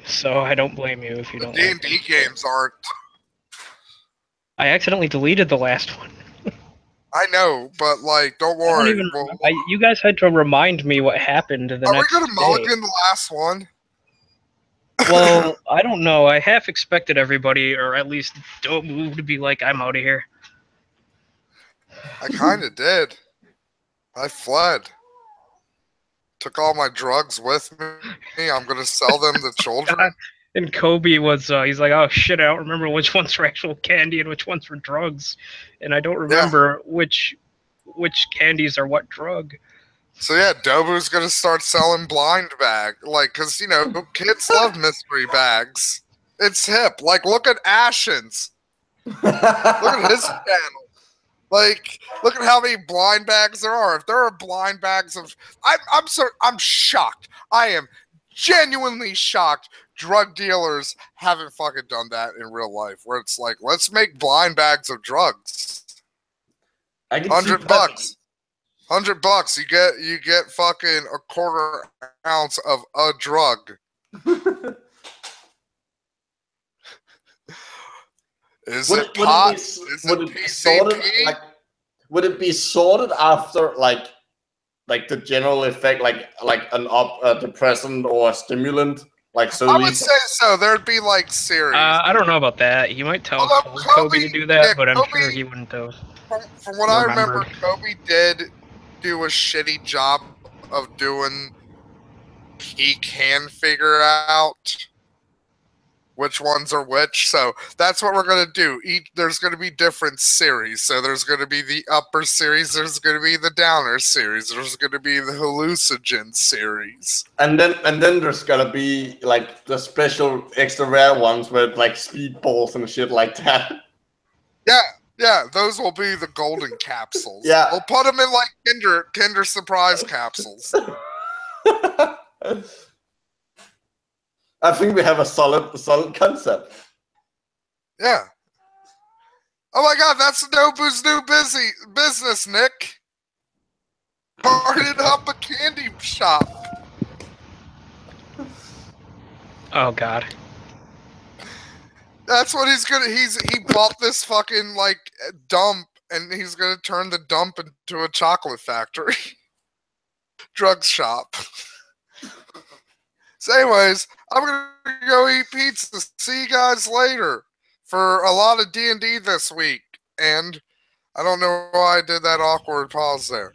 C: So I don't blame you if you don't like
B: D&D games aren't.
C: I accidentally deleted the last one.
B: I know, but like, don't worry.
C: You guys had to remind me what happened the next day. Are we going to
B: mulligan the last one?
C: Well, I don't know. I half expected everybody, or at least don't move, to be like, I'm out of here.
B: I kind of did. I fled. Took all my drugs with me. I'm going to sell them to children.
C: And Kobe was, he's like, oh shit, I don't remember which ones were actual candy and which ones were drugs. And I don't remember which candies are what drug.
B: So yeah, Dobu's going to start selling blind bag. Like, because, you know, kids love mystery bags. It's hip. Like, look at Ashen's. Look at his channel. Like, look at how many blind bags there are. If there are blind bags of... I'm shocked. I am genuinely shocked drug dealers haven't fucking done that in real life, where it's like, let's make blind bags of drugs. $100. $100. You get fucking a quarter ounce of a drug. Is it pot? Is it PCP?
A: Would it be sorted after like the general effect, like an depressant or a stimulant, Like so.
B: I would say so. There'd be like series.
C: I don't know about that. He might tell Kobe to do that, but I'm sure he wouldn't though.
B: From what I remember, Kobe did do a shitty job of doing. He can figure out which ones are which, so that's what we're gonna do. There's gonna be different series. So there's gonna be the upper series. There's gonna be the downer series. There's gonna be the hallucinogen series.
A: And then there's gonna be like the special extra rare ones with like speedballs and shit like that.
B: Yeah, those will be the golden capsules.
A: Yeah,
B: we'll put them in like Kinder Surprise capsules.
A: I think we have a solid concept.
B: Yeah. Oh my God, that's Nobu's new business, Nick. Started up a candy shop.
C: Oh God.
B: That's what he's gonna. He bought this fucking like dump, and he's gonna turn the dump into a chocolate factory, drug shop. So, anyways, I'm gonna go eat pizza. See you guys later for a lot of D&D this week, and I don't know why I did that awkward pause there.